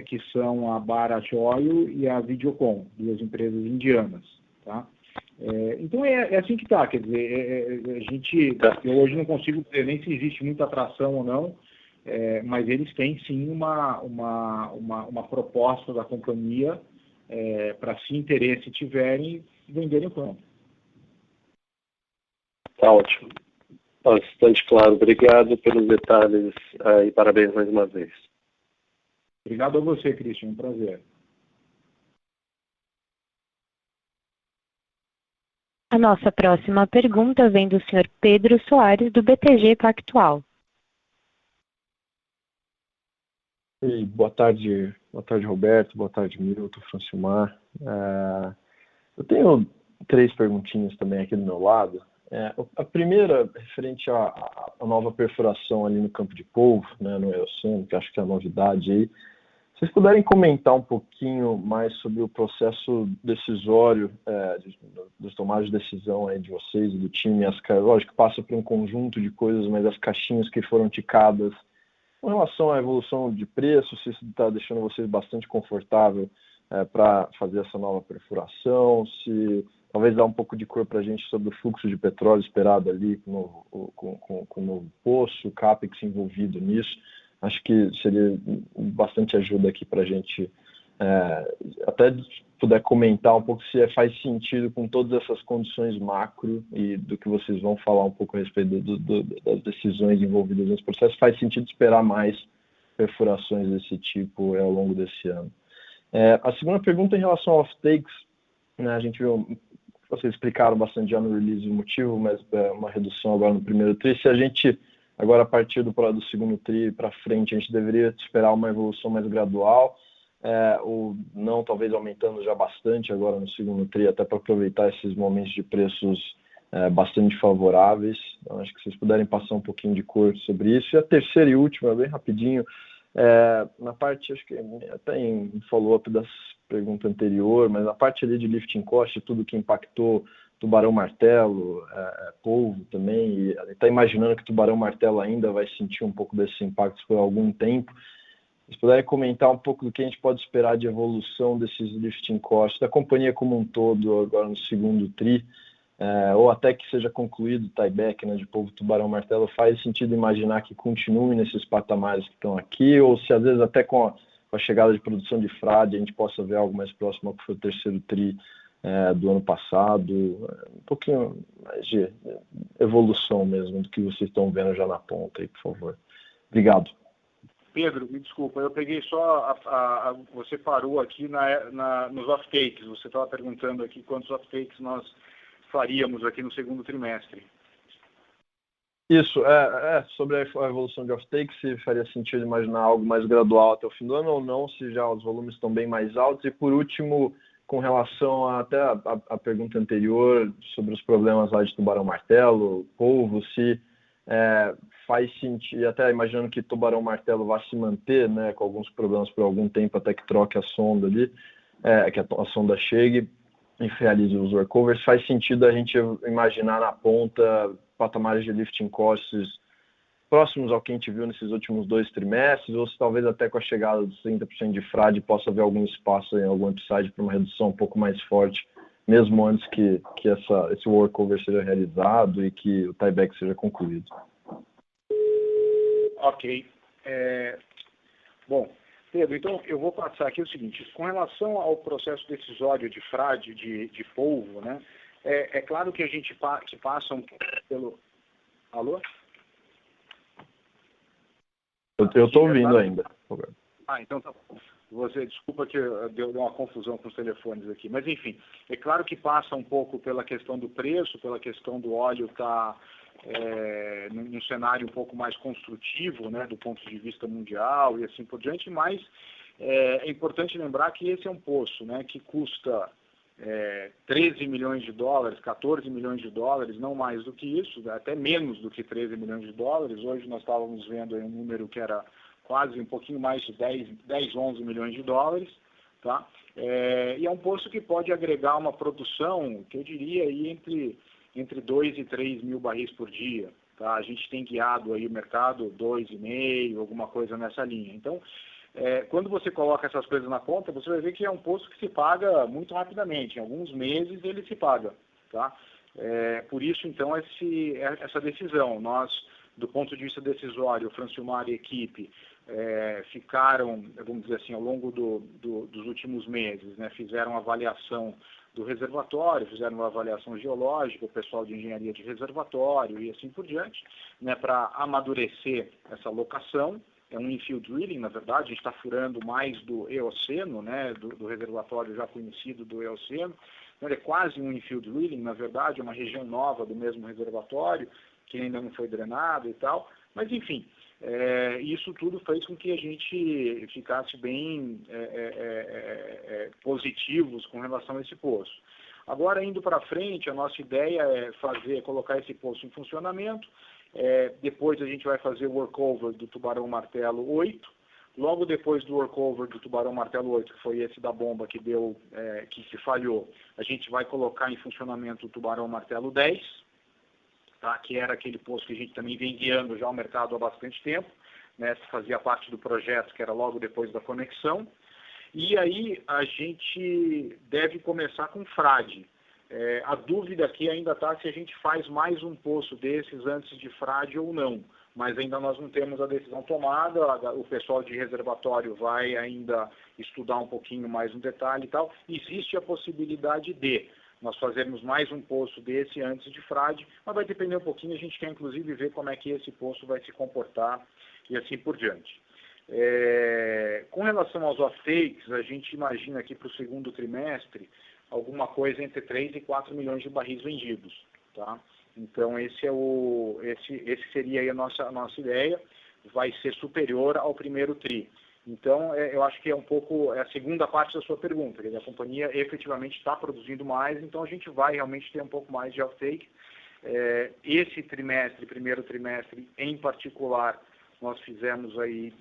que são a Bharat Oil e a Videocon, duas empresas indianas. Tá? Então, é assim que está. Quer dizer, eu hoje não consigo dizer nem se existe muita atração ou não, mas eles têm, sim, uma proposta da companhia para, se interesse tiverem, venderem o campo. Está ótimo. Bastante claro. Obrigado pelos detalhes e parabéns mais uma vez. Obrigado a você, Christian. Um prazer. A nossa próxima pergunta vem do Sr. Pedro Soares, do BTG Pactual. Boa tarde, Roberto. Boa tarde, Milton, Francilmar. Eu tenho 3 perguntinhas também aqui do meu lado. A primeira, referente à nova perfuração ali no campo de polvo, né, no Eoceno, que acho que é a novidade aí. vocês puderem comentar um pouquinho mais sobre o processo decisório, dos tomadas de decisão aí de vocês e do time, lógico que passa por um conjunto de coisas, mas as caixinhas que foram ticadas com relação à evolução de preço, se isso está deixando vocês bastante confortável para fazer essa nova perfuração, se talvez dá um pouco de cor para a gente sobre o fluxo de petróleo esperado ali com o novo poço, o CAPEX envolvido nisso. Acho que seria bastante ajuda aqui para a gente, até puder comentar um pouco se faz sentido com todas essas condições macro e do que vocês vão falar um pouco a respeito das decisões envolvidas nesse processo, faz sentido esperar mais perfurações desse tipo ao longo desse ano. A segunda pergunta em relação ao off-takes, né, a gente viu, vocês explicaram bastante já no release o motivo, mas uma redução agora no primeiro tri. Se a gente agora, a partir do segundo tri para frente, a gente deveria esperar uma evolução mais gradual, ou não, talvez aumentando já bastante agora no segundo tri, até para aproveitar esses momentos de preços bastante favoráveis. Então, acho que vocês puderem passar um pouquinho de cor sobre isso. E a terceira e última, bem rapidinho, na parte, acho que até em follow-up da pergunta anterior, mas na parte ali de lifting cost, tudo que impactou Tubarão Martelo, polvo também, e está imaginando que Tubarão Martelo ainda vai sentir um pouco desses impactos por algum tempo. Se puderem comentar um pouco do que a gente pode esperar de evolução desses lifting costs, da companhia como um todo, agora no segundo tri, ou até que seja concluído o tieback, né, de polvo Tubarão Martelo, faz sentido imaginar que continue nesses patamares que estão aqui, ou se às vezes até com a chegada de produção de frade a gente possa ver algo mais próximo ao que foi o terceiro tri do ano passado, um pouquinho mais de evolução mesmo do que vocês estão vendo já na ponta aí, por favor. Obrigado. Pedro, me desculpa, eu peguei só você parou aqui nos off-takes, você estava perguntando aqui quantos off-takes nós faríamos aqui no segundo trimestre. Isso, sobre a evolução de off-take, se faria sentido imaginar algo mais gradual até o fim do ano ou não, se já os volumes estão bem mais altos. E por último, com relação até a pergunta anterior sobre os problemas lá de Tubarão Martelo, polvo, se faz sentido, até imaginando que Tubarão Martelo vai se manter, né, com alguns problemas por algum tempo até que troque a sonda ali, que a sonda chegue e realize os workovers, faz sentido a gente imaginar na ponta patamares de lifting costs próximos ao que a gente viu nesses últimos 2 trimestres, ou se talvez até com a chegada dos 30% de frade possa haver algum espaço em algum upside para uma redução um pouco mais forte, mesmo antes que esse workover seja realizado e que o tieback seja concluído. Ok. Bom, Pedro, então eu vou passar aqui o seguinte, com relação ao processo decisório de frade de polvo, né, é claro que a gente passa pelo... Alô? Eu estou ouvindo ainda. Então tá bom. Desculpa que deu uma confusão com os telefones aqui. Mas, enfim, é claro que passa um pouco pela questão do preço, pela questão do óleo estar num cenário um pouco mais construtivo, né, do ponto de vista mundial e assim por diante, mas é importante lembrar que esse é um poço, né, que custa 13 milhões de dólares, 14 milhões de dólares, não mais do que isso, até menos do que 13 milhões de dólares. Hoje nós estávamos vendo um número que era quase um pouquinho mais de 10, 11 milhões de dólares, tá? E é um poço que pode agregar uma produção, que eu diria, aí entre 2 e 3 mil barris por dia, tá? A gente tem guiado aí o mercado 2,5, alguma coisa nessa linha. Então, quando você coloca essas coisas na conta, você vai ver que é um poço que se paga muito rapidamente. Em alguns meses ele se paga, tá? Por isso, então, essa decisão. Nós, do ponto de vista decisório, o Francilmar e a equipe ficaram, vamos dizer assim, ao longo dos últimos meses, né, fizeram uma avaliação do reservatório, fizeram uma avaliação geológica, o pessoal de engenharia de reservatório e assim por diante, né, para amadurecer essa locação. É um infill drilling, na verdade, a gente está furando mais do Eoceno, né, do reservatório já conhecido do Eoceno. Então, é quase um infill drilling, na verdade, é uma região nova do mesmo reservatório, que ainda não foi drenado e tal. Mas, enfim, isso tudo fez com que a gente ficasse bem positivos com relação a esse poço. Agora, indo para frente, a nossa ideia é colocar esse poço em funcionamento. Depois a gente vai fazer o workover do Tubarão Martelo 8, logo depois do workover do Tubarão Martelo 8, que foi esse da bomba que deu, que falhou, a gente vai colocar em funcionamento o Tubarão Martelo 10, tá? Que era aquele poço que a gente também vem guiando já ao mercado há bastante tempo, né? Fazia parte do projeto que era logo depois da conexão. E aí a gente deve começar com frade. A dúvida aqui ainda está se a gente faz mais um poço desses antes de frade ou não, mas ainda nós não temos a decisão tomada, o pessoal de reservatório vai ainda estudar um pouquinho mais no detalhe e tal. Existe a possibilidade de nós fazermos mais um poço desse antes de frade, mas vai depender um pouquinho, a gente quer inclusive ver como é que esse poço vai se comportar e assim por diante. Com relação aos offtakes, a gente imagina aqui para o segundo trimestre alguma coisa entre 3 e 4 milhões de barris vendidos, tá? Então esse seria aí a nossa ideia, vai ser superior ao primeiro tri. Então eu acho que é um pouco a segunda parte da sua pergunta, quer dizer, a companhia efetivamente está produzindo mais, então a gente vai realmente ter um pouco mais de offtake. Esse trimestre, primeiro trimestre em particular, nós fizemos aí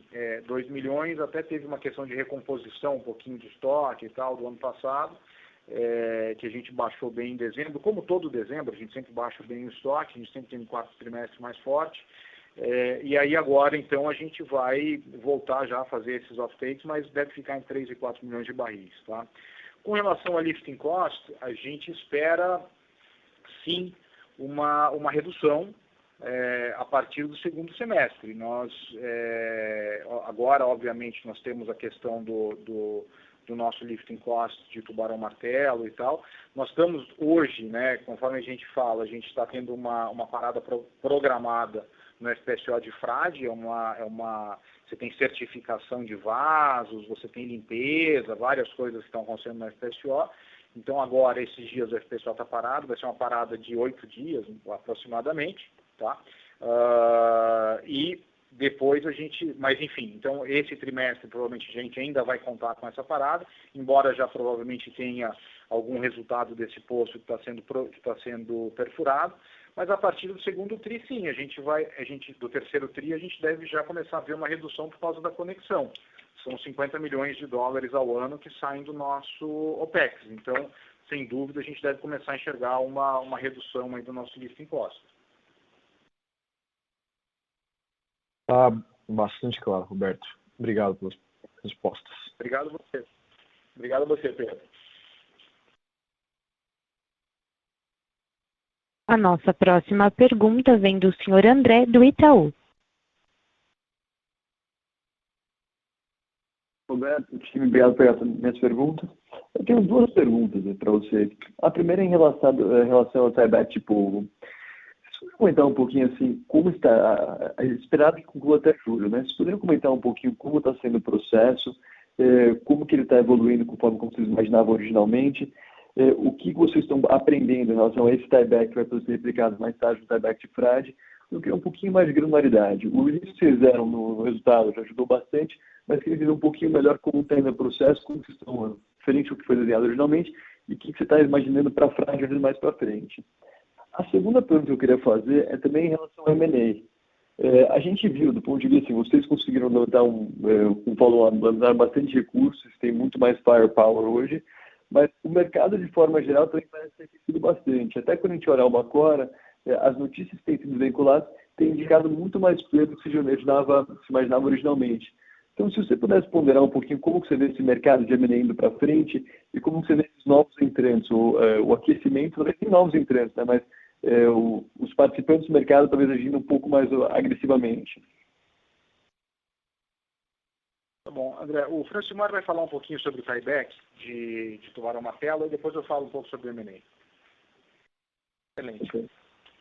2 milhões, até teve uma questão de recomposição, um pouquinho de estoque e tal, do ano passado, que a gente baixou bem em dezembro. Como todo dezembro, a gente sempre baixa bem o estoque, a gente sempre tem um quarto trimestre mais forte. E aí agora, então, a gente vai voltar já a fazer esses offtakes, mas deve ficar em 3 e 4 milhões de barris. Tá? Com relação a lifting cost, a gente espera, sim, uma redução a partir do segundo semestre. Nós, agora, obviamente, nós temos a questão do nosso lifting cost de Tubarão Martelo e tal. Nós estamos hoje, né, conforme a gente fala, a gente está tendo uma parada programada no FPSO de frade, você tem certificação de vasos, você tem limpeza, várias coisas que estão acontecendo no FPSO. Então agora, esses dias o FPSO está parado, vai ser uma parada de 8 dias aproximadamente, tá? E depois mas enfim, então esse trimestre provavelmente a gente ainda vai contar com essa parada, embora já provavelmente tenha algum resultado desse poço que está sendo perfurado, mas a partir do segundo tri, sim, do terceiro tri, a gente deve já começar a ver uma redução por causa da conexão. São 50 milhões de dólares ao ano que saem do nosso OPEX, então, sem dúvida, a gente deve começar a enxergar uma redução aí do nosso lifting cost. Tá bastante claro, Roberto. Obrigado pelas respostas. Obrigado a você. Obrigado a você, Pedro. A nossa próxima pergunta vem do senhor André, do Itaú. Roberto, obrigado por pegar minhas perguntas. Eu tenho duas perguntas para você. A primeira é em relação ao tieback de polvo. Se você comentar um pouquinho assim, como está, esperado que conclua até julho, né? Se puder comentar um pouquinho como está sendo o processo, como que ele está evoluindo conforme como vocês imaginavam originalmente, o que vocês estão aprendendo em relação a esse tieback que vai poder ser replicado mais tarde no tieback de frade. Eu queria um pouquinho mais de granularidade. O início que vocês fizeram no resultado já ajudou bastante, mas queria entender um pouquinho melhor como está indo o processo, como vocês estão diferente do que foi desenhado originalmente e o que você está imaginando para a frade mais para frente. A segunda pergunta que eu queria fazer é também em relação ao M&A. A gente viu, do ponto de vista, assim, vocês conseguiram levantar levantar bastante recursos, tem muito mais firepower hoje, mas o mercado, de forma geral, também parece ter crescido bastante. Até quando a gente olha o Albacora, as notícias que têm sido veiculadas têm indicado muito mais preço do que se imaginava originalmente. Então, se você pudesse ponderar um pouquinho como você vê esse mercado de M&A indo para frente e como você vê esses novos entrantes, o aquecimento, talvez nem novos entrantes, né, mas os participantes do mercado talvez agindo um pouco mais agressivamente. Tá bom, André. O Francimar vai falar um pouquinho sobre o tieback de Tubarão Martelo e depois eu falo um pouco sobre o M&A. Excelente. Okay.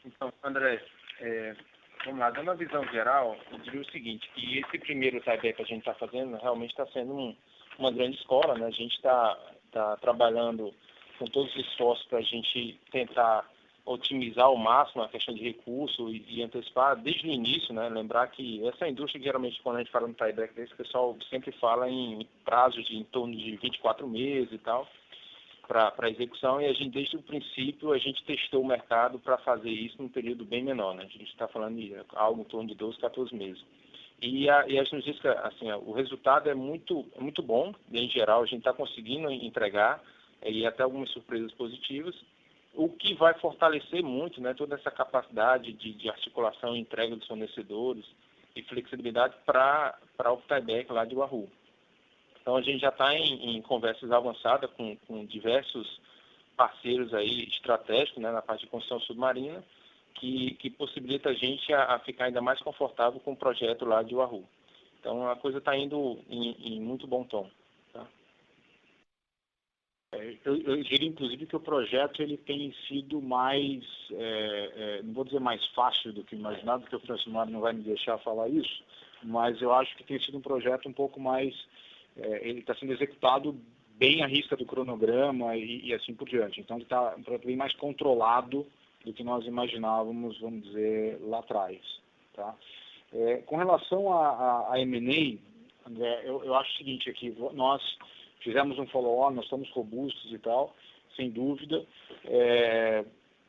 Então, André, vamos lá, dando uma visão geral, eu diria o seguinte, que esse primeiro tieback que a gente está fazendo realmente está sendo uma grande escola, né? A gente está trabalhando com todos os esforços para a gente tentar otimizar ao máximo a questão de recurso e antecipar desde o início, né? Lembrar que essa indústria, geralmente, quando a gente fala no tieback desse, o pessoal sempre fala em prazos de em torno de 24 meses e tal, para execução, e a gente, desde o princípio, a gente testou o mercado para fazer isso num período bem menor, né? A gente está falando de algo em torno de 12, 14 meses. E as notícias, assim, o resultado é muito bom, em geral, a gente está conseguindo entregar e até algumas surpresas positivas, o que vai fortalecer muito, né, toda essa capacidade de articulação e entrega dos fornecedores e flexibilidade para o tieback lá de Wahoo. Então, a gente já está em conversas avançadas com diversos parceiros aí estratégicos, né, na parte de construção submarina, que possibilita a gente a ficar ainda mais confortável com o projeto lá de Wahoo. Então, a coisa está indo em muito bom tom. Tá? Eu diria, inclusive, que o projeto ele tem sido mais, não vou dizer mais fácil do que imaginado, porque o Francimar não vai me deixar falar isso, mas eu acho que tem sido um projeto um pouco mais, ele está sendo executado bem à risca do cronograma e assim por diante. Então, ele está um projeto bem mais controlado do que nós imaginávamos, vamos dizer, lá atrás. Tá? Com relação a M&A, André, eu acho o seguinte aqui, nós fizemos um follow-on, nós estamos robustos e tal, sem dúvida.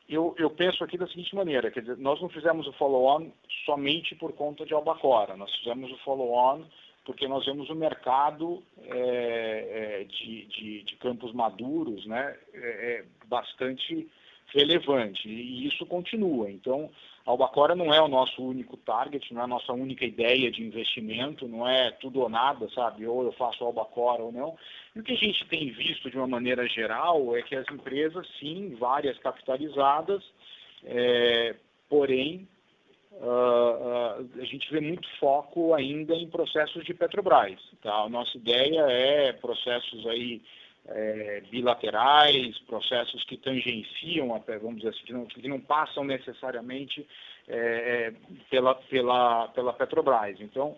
Eu penso aqui da seguinte maneira, quer dizer, nós não fizemos o follow-on somente por conta de Albacora, nós fizemos o follow-on porque nós vemos o mercado de campos maduros, né, bastante relevante, e isso continua. Então, a Albacora não é o nosso único target, não é a nossa única ideia de investimento, não é tudo ou nada, sabe? Ou eu faço Albacora ou não. E o que a gente tem visto de uma maneira geral é que as empresas, sim, várias capitalizadas, porém, a gente vê muito foco ainda em processos de Petrobras. Tá? A nossa ideia é processos aí bilaterais, processos que tangenciam, vamos dizer assim, que não passam necessariamente pela Petrobras. Então,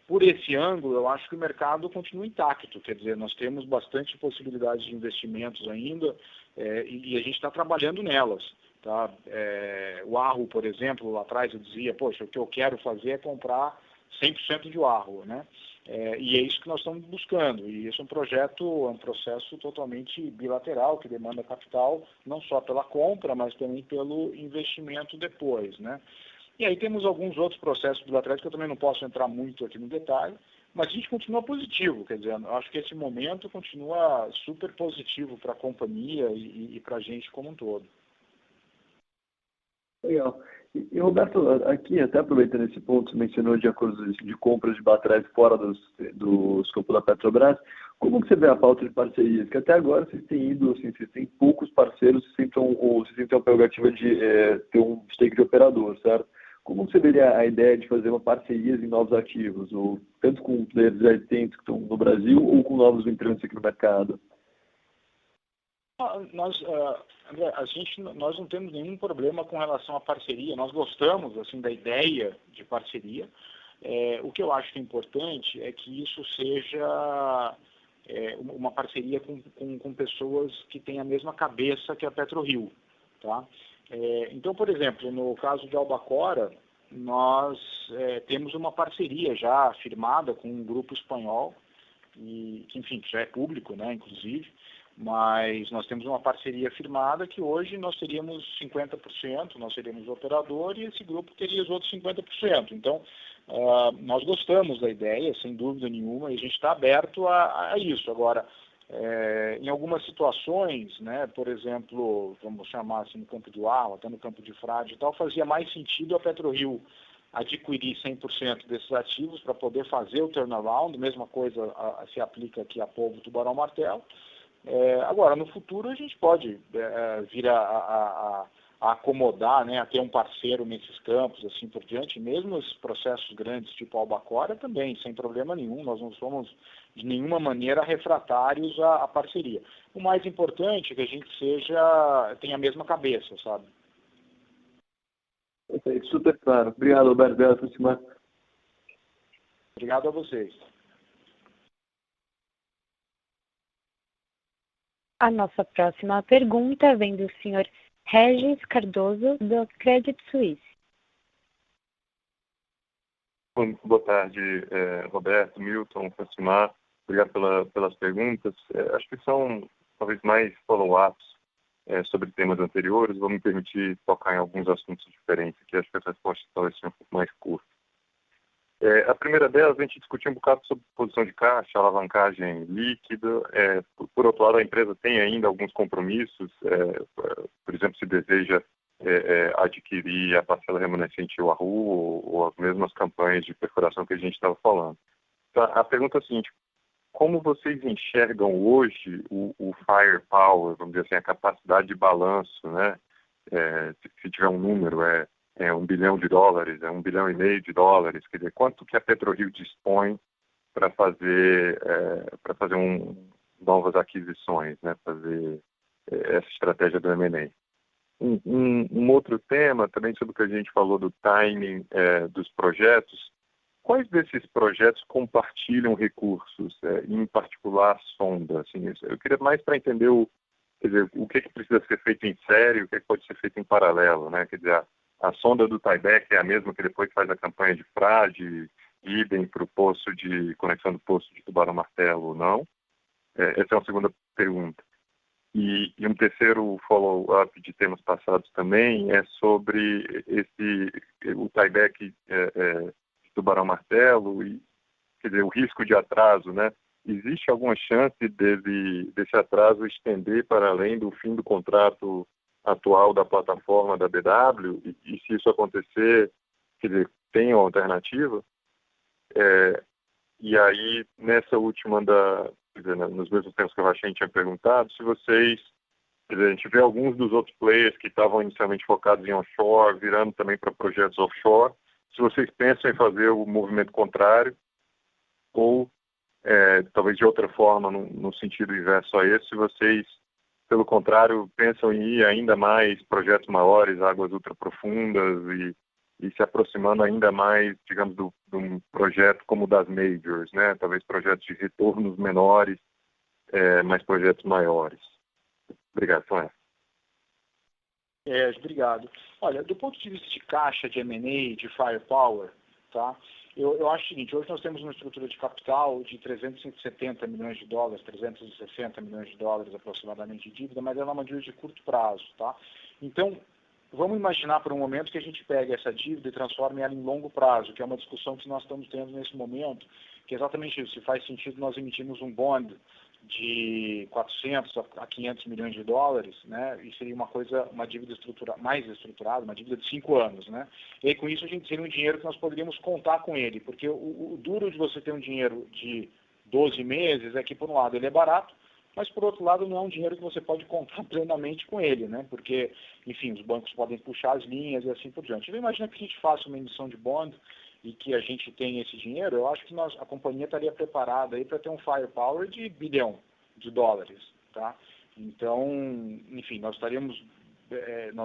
por esse ângulo, eu acho que o mercado continua intacto, quer dizer, nós temos bastante possibilidades de investimentos ainda e a gente está trabalhando nelas. Tá? O Wahoo, por exemplo, lá atrás eu dizia, poxa, o que eu quero fazer é comprar 100% de Wahoo, né? E é isso que nós estamos buscando. E esse é um processo totalmente bilateral, que demanda capital, não só pela compra, mas também pelo investimento depois, né? E aí temos alguns outros processos bilaterais que eu também não posso entrar muito aqui no detalhe, mas a gente continua positivo, quer dizer, eu acho que esse momento continua super positivo para a companhia e para a gente como um todo. Legal. E Roberto, aqui, até aproveitando esse ponto, você mencionou de acordos de compras de baterais fora do escopo da Petrobras, como que você vê a pauta de parcerias? Que até agora vocês têm ido, assim, vocês têm poucos parceiros, vocês têm a prerrogativa de ter um stake de operador, certo? Como você veria a ideia de fazer uma parceria em novos ativos, ou tanto com players existentes que estão no Brasil, ou com novos entrantes aqui no mercado? André, nós não temos nenhum problema com relação à parceria, nós gostamos assim, da ideia de parceria. O que eu acho que é importante é que isso seja uma parceria com pessoas que têm a mesma cabeça que a PetroRio. Tá? Então, por exemplo, no caso de Albacora, nós temos uma parceria já firmada com um grupo espanhol, que enfim, já é público, né, inclusive, mas nós temos uma parceria firmada que hoje nós teríamos 50%, nós seríamos o operador e esse grupo teria os outros 50%. Então, nós gostamos da ideia, sem dúvida nenhuma, e a gente está aberto a isso. Agora, em algumas situações, né, por exemplo, vamos chamar assim no campo do ar, até no campo de frade e tal, fazia mais sentido a PetroRio adquirir 100% desses ativos para poder fazer o turnaround, mesma coisa se aplica aqui a Polvo Tubarão Martelo. Agora, no futuro, a gente pode vir a acomodar, né, a ter um parceiro nesses campos, assim por diante, mesmo esses processos grandes, tipo Albacora, também, sem problema nenhum, nós não somos de nenhuma maneira refratários à parceria. O mais importante é que a gente tenha a mesma cabeça, sabe? Perfeito, super claro. Obrigado, Roberto. Bela semana. Obrigado a vocês. A nossa próxima pergunta vem do senhor Regis Cardoso, do Credit Suisse. Boa tarde, Roberto, Milton, Francimar. Obrigado pelas perguntas. Acho que são talvez mais follow-ups sobre temas anteriores. Vou me permitir tocar em alguns assuntos diferentes aqui. Acho que as respostas talvez sejam um pouco mais curtas. A primeira delas, a gente discutiu um bocado sobre posição de caixa, alavancagem líquida. Por outro lado, a empresa tem ainda alguns compromissos, por exemplo, se deseja adquirir a parcela remanescente do Wahoo ou as mesmas campanhas de perfuração que a gente estava falando. Então, a pergunta é a seguinte: como vocês enxergam hoje o firepower, vamos dizer assim, a capacidade de balanço, né? Se tiver um número, é $1 bilhão, é $1,5 bilhão, quer dizer, quanto que a PetroRio dispõe para fazer novas aquisições, né? Fazer essa estratégia do M&A. Um outro tema também sobre o que a gente falou do timing dos projetos. Quais desses projetos compartilham recursos, em particular sonda? Assim, eu queria mais para entender o que precisa ser feito em série, o que pode ser feito em paralelo, né? Quer dizer, a sonda do tieback é a mesma que depois faz a campanha de frade, idem para o poço de conexão do poço de Tubarão-Martelo ou não? Essa é uma segunda pergunta. E um terceiro follow-up de temas passados também é sobre o tieback de Tubarão-Martelo e, quer dizer, o risco de atraso, né? Existe alguma chance desse atraso estender para além do fim do contrato atual da plataforma da BW? E se isso acontecer, quer dizer, tem uma alternativa? E aí, nessa última quer dizer, nos mesmos tempos que o Rachem tinha perguntado, se vocês, quer dizer, a gente vê alguns dos outros players que estavam inicialmente focados em onshore, virando também para projetos offshore, se vocês pensam em fazer o movimento contrário, ou talvez de outra forma, no sentido inverso a esse, se vocês, pelo contrário, pensam em ir ainda mais projetos maiores, águas ultraprofundas e se aproximando ainda mais, digamos, de um projeto como o das majors, né? Talvez projetos de retornos menores, mas projetos maiores. Obrigado, Flávio. Obrigado. Olha, do ponto de vista de caixa, de M&A, de firepower, tá? Eu acho o seguinte: hoje nós temos uma estrutura de capital de $370 milhões, $360 milhões aproximadamente de dívida, mas ela é uma dívida de curto prazo, tá? Então, vamos imaginar por um momento que a gente pegue essa dívida e transforme ela em longo prazo, que é uma discussão que nós estamos tendo nesse momento, que é exatamente isso: se faz sentido nós emitirmos um bond de 400 a 500 milhões de dólares, né? E seria uma dívida mais estruturada, uma dívida de 5 anos, né? E aí, com isso a gente teria um dinheiro que nós poderíamos contar com ele, porque o duro de você ter um dinheiro de 12 meses é que, por um lado, ele é barato, mas, por outro lado, não é um dinheiro que você pode contar plenamente com ele, né? Porque, enfim, os bancos podem puxar as linhas e assim por diante. Então, imagina que a gente faça uma emissão de bond e que a gente tenha esse dinheiro. Eu acho que a companhia estaria preparada aí para ter um firepower de $1 bilhão, tá? Então, enfim, nós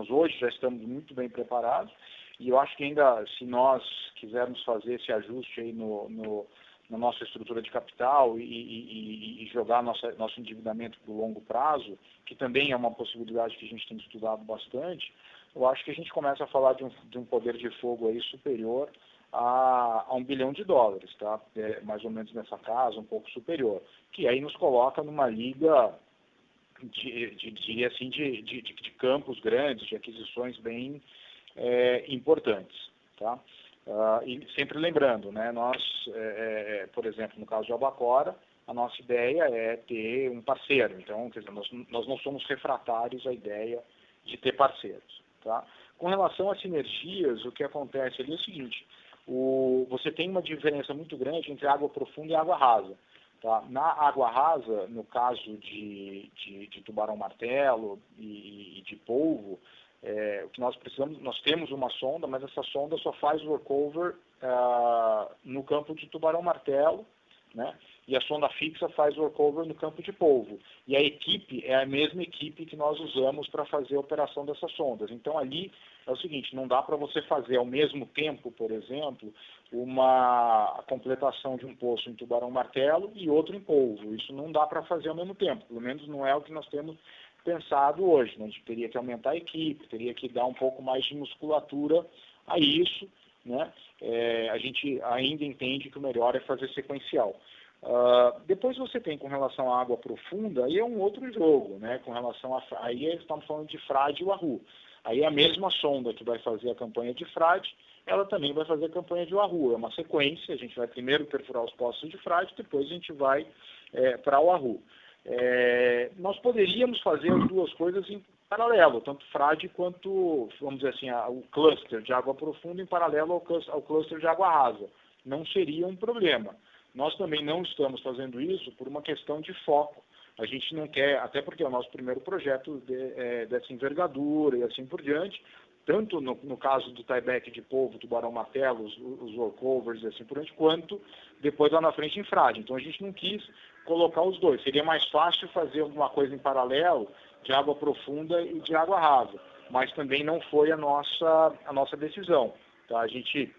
hoje já estamos muito bem preparados, e eu acho que ainda, se nós quisermos fazer esse ajuste aí na nossa estrutura de capital e jogar nosso endividamento para o longo prazo, que também é uma possibilidade que a gente tem estudado bastante, eu acho que a gente começa a falar de um poder de fogo aí superior a $1 bilhão, tá? Mais ou menos nessa casa, um pouco superior, que aí nos coloca numa liga de campos grandes, de aquisições bem importantes, tá? E sempre lembrando, né, nós, por exemplo, no caso de Albacora, a nossa ideia é ter um parceiro. Então, quer dizer, nós não somos refratários à ideia de ter parceiros, tá? Com relação às sinergias, o que acontece ali é o seguinte: você tem uma diferença muito grande entre água profunda e água rasa. Tá? Na água rasa, no caso de Tubarão-Martelo e de Polvo, o que nós precisamos, nós temos uma sonda, mas essa sonda só faz workover no campo de Tubarão-Martelo, né? E a sonda fixa faz workover no campo de Polvo. E a equipe é a mesma equipe que nós usamos para fazer a operação dessas sondas. Então, ali é o seguinte: não dá para você fazer ao mesmo tempo, por exemplo, a completação de um poço em Tubarão-Martelo e outro em Polvo. Isso não dá para fazer ao mesmo tempo. Pelo menos não é o que nós temos pensado hoje, né? A gente teria que aumentar a equipe, teria que dar um pouco mais de musculatura a isso, né? A gente ainda entende que o melhor é fazer sequencial. Depois você tem, com relação à água profunda, aí é um outro jogo, né? Com relação aí estamos falando de frade e Wahoo. Aí a mesma sonda que vai fazer a campanha de frade, ela também vai fazer a campanha de Wahoo. É uma sequência, a gente vai primeiro perfurar os poços de frade, depois a gente vai para o Wahoo. Nós poderíamos fazer as duas coisas em paralelo, tanto frade quanto, vamos dizer assim, o cluster de água profunda em paralelo ao cluster de água rasa. Não seria um problema. Nós também não estamos fazendo isso por uma questão de foco. A gente não quer, até porque é o nosso primeiro projeto dessa envergadura e assim por diante, tanto no caso do tieback de polvo, tubarão martelo, os workovers e assim por diante, quanto depois lá na frente em frade. Então a gente não quis colocar os dois. Seria mais fácil fazer alguma coisa em paralelo de água profunda e de água rasa, mas também não foi a nossa decisão. Tá? A gente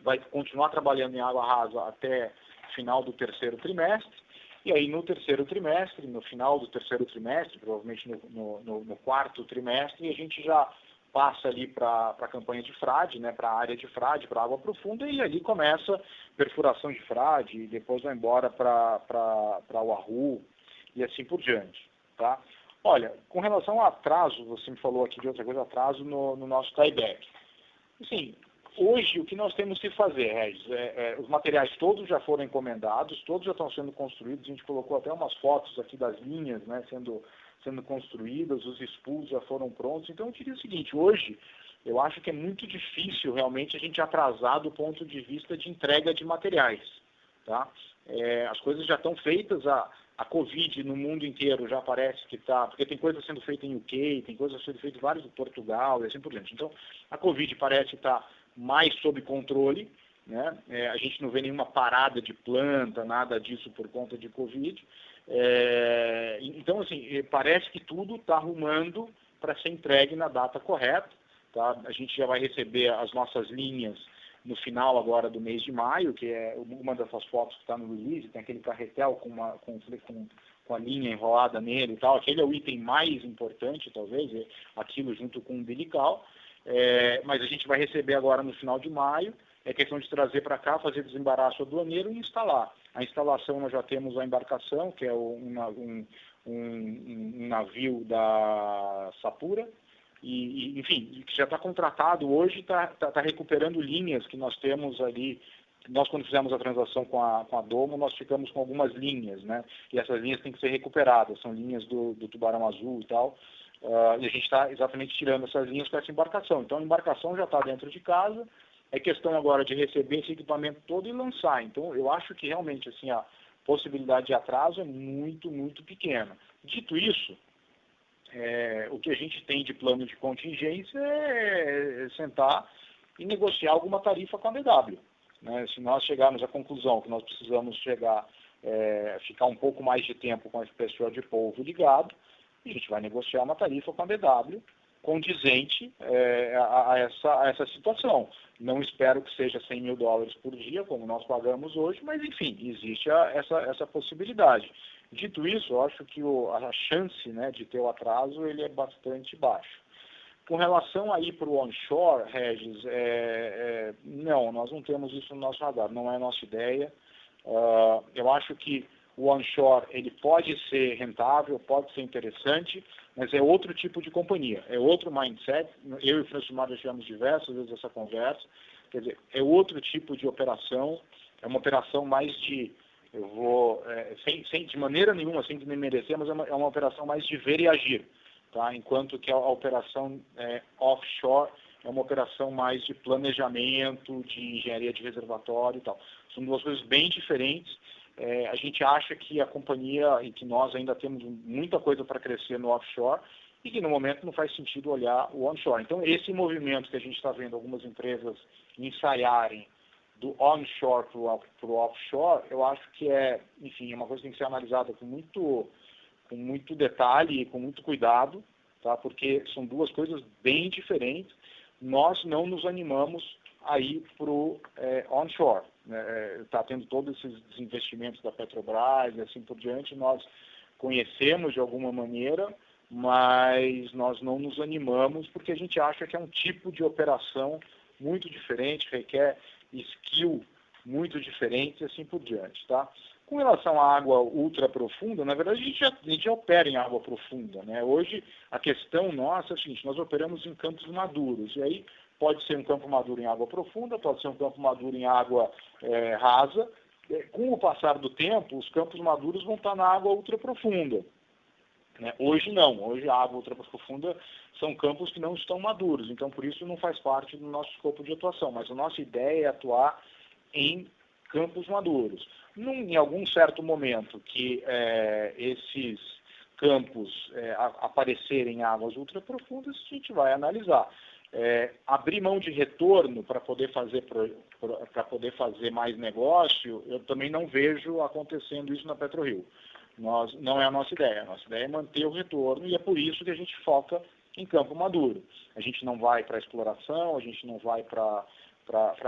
vai continuar trabalhando em água rasa até final do terceiro trimestre, e aí no terceiro trimestre, no final do terceiro trimestre, provavelmente no quarto trimestre, a gente já passa ali para a campanha de frade, né, para a área de frade, para a água profunda, e ali começa perfuração de frade, e depois vai embora para o Wahoo, e assim por diante. Tá? Olha, com relação ao atraso, você me falou aqui de outra coisa, atraso no nosso tieback. Assim, hoje o que nós temos que fazer, Regis, os materiais todos já foram encomendados, todos já estão sendo construídos, a gente colocou até umas fotos aqui das linhas, né, sendo construídas, os spools já foram prontos. Então eu diria o seguinte, hoje eu acho que é muito difícil realmente a gente atrasar do ponto de vista de entrega de materiais. Tá? As coisas já estão feitas, a Covid no mundo inteiro já parece que está, porque tem coisa sendo feita em UK, tem coisa sendo feita em vários em Portugal e assim por diante. Então a Covid parece estar mais sob controle, né? A gente não vê nenhuma parada de planta, nada disso por conta de Covid. Então, assim, parece que tudo está arrumando para ser entregue na data correta. Tá? A gente já vai receber as nossas linhas no final agora do mês de maio, que é uma dessas fotos que está no release, tem aquele carretel com a linha enrolada nele e tal. Aquele é o item mais importante, talvez, aquilo junto com o umbilical. Mas a gente vai receber agora no final de maio. É questão de trazer para cá, fazer desembaraço aduaneiro e instalar. A instalação, nós já temos a embarcação, que é um navio da Sapura, enfim, que já está contratado hoje, está recuperando linhas que nós temos ali. Nós, quando fizemos a transação com a Domo, nós ficamos com algumas linhas, né? E essas linhas têm que ser recuperadas, são linhas do tubarão azul e tal. E a gente está exatamente tirando essas linhas com essa embarcação. Então a embarcação já está dentro de casa. É questão agora de receber esse equipamento todo e lançar. Então, eu acho que realmente assim, a possibilidade de atraso é muito, muito pequena. Dito isso, o que a gente tem de plano de contingência é sentar e negociar alguma tarifa com a BW. Né? Se nós chegarmos à conclusão que nós precisamos ficar um pouco mais de tempo com esse pessoal de polvo ligado, a gente vai negociar uma tarifa com a BW condizente a essa situação. Não espero que seja $100 mil por dia, como nós pagamos hoje, mas, enfim, existe essa possibilidade. Dito isso, eu acho que a chance, né, de ter o atraso ele é bastante baixo. Com relação aí para o onshore, Regis, não, nós não temos isso no nosso radar, não é a nossa ideia. Eu acho que o onshore ele pode ser rentável, pode ser interessante, mas é outro tipo de companhia, é outro mindset. Eu e o Francimar já tivemos diversas vezes essa conversa. Quer dizer, é outro tipo de operação, é uma operação mais de, sem de maneira nenhuma, sem desmerecer, mas é uma operação mais de ver e agir. Tá? Enquanto que a operação offshore é uma operação mais de planejamento, de engenharia de reservatório e tal. São duas coisas bem diferentes. A gente acha que a companhia e que nós ainda temos muita coisa para crescer no offshore e que no momento não faz sentido olhar o onshore. Então esse movimento que a gente está vendo algumas empresas ensaiarem do onshore para o offshore, eu acho que enfim, é uma coisa que tem que ser analisada com muito detalhe e com muito cuidado, tá? Porque são duas coisas bem diferentes. Nós não nos animamos a ir para o onshore. Está tendo todos esses investimentos da Petrobras e assim por diante, nós conhecemos de alguma maneira, mas nós não nos animamos porque a gente acha que é um tipo de operação muito diferente, requer skill muito diferente e assim por diante. Tá? Com relação à água ultraprofunda, na verdade a gente já opera em água profunda, né? Hoje a questão nossa é a seguinte: nós operamos em campos maduros, e aí pode ser um campo maduro em água profunda, pode ser um campo maduro em água rasa. Com o passar do tempo, os campos maduros vão estar na água ultraprofunda. Né? Hoje não, hoje a água ultraprofunda são campos que não estão maduros, então por isso não faz parte do nosso escopo de atuação, mas a nossa ideia é atuar em campos maduros. Em algum certo momento que esses campos aparecerem em águas ultraprofundas, a gente vai analisar. Abrir mão de retorno para poder fazer mais negócio, eu também não vejo acontecendo isso na PetroRio. Não é a nossa ideia. A nossa ideia é manter o retorno e é por isso que a gente foca em campo maduro. A gente não vai para exploração, a gente não vai para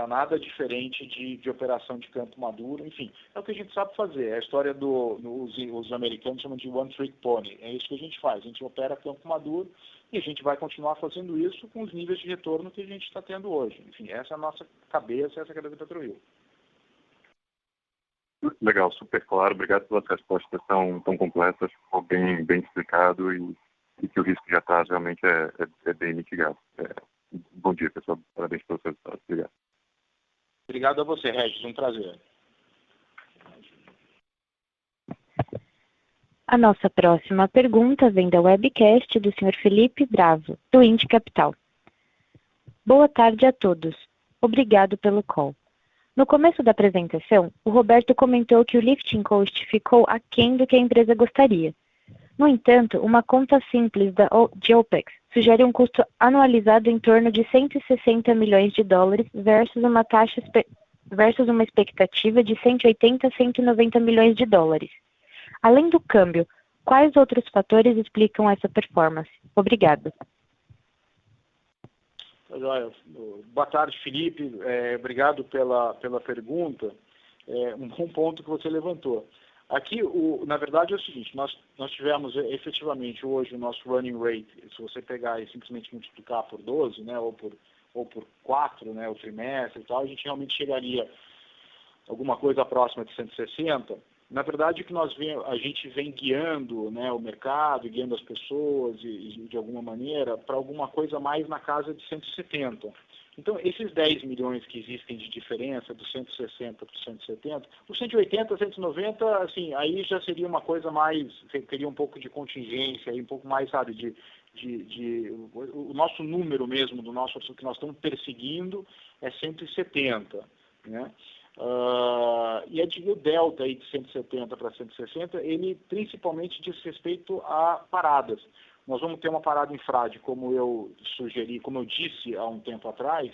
nada diferente de operação de campo maduro, enfim, é o que a gente sabe fazer. É a história os americanos chamam de one trick pony, é isso que a gente faz, a gente opera campo maduro e a gente vai continuar fazendo isso com os níveis de retorno que a gente está tendo hoje. Enfim, essa é a nossa cabeça, essa é a cabeça da PetroRio. Legal, super claro, obrigado pelas respostas tão completas, ficou bem explicado e que o risco de atraso realmente é bem mitigado. Bom dia, pessoal. Parabéns pelos resultados. Obrigado. Obrigado a você, Regis. Um prazer. A nossa próxima pergunta vem da webcast do Sr. Felipe Bravo, do Indy Capital. Boa tarde a todos. Obrigado pelo call. No começo da apresentação, o Roberto comentou que o lifting cost ficou aquém do que a empresa gostaria. No entanto, uma conta simples de OPEX sugere um custo anualizado em torno de 160 milhões de dólares versus uma expectativa de 180 a 190 milhões de dólares. Além do câmbio, quais outros fatores explicam essa performance? Obrigada. Boa tarde, Felipe. Obrigado pela pergunta. Um bom ponto que você levantou. Aqui, na verdade, é o seguinte, nós tivemos efetivamente hoje o nosso running rate, se você pegar e simplesmente multiplicar por 12, né, ou por 4, né, o trimestre e tal, a gente realmente chegaria alguma coisa próxima de 160. Na verdade, que a gente vem guiando, né, o mercado, guiando as pessoas e de alguma maneira para alguma coisa mais na casa de 170. Então, esses 10 milhões que existem de diferença, do 160 para o 170, o 180, 190, assim, aí já seria uma coisa mais, teria um pouco de contingência, um pouco mais, sabe, o nosso número mesmo, que nós estamos perseguindo é 170, né? E o delta aí de 170 para 160, ele principalmente diz respeito a paradas. Nós vamos ter uma parada em Frade, como eu sugeri, como eu disse há um tempo atrás,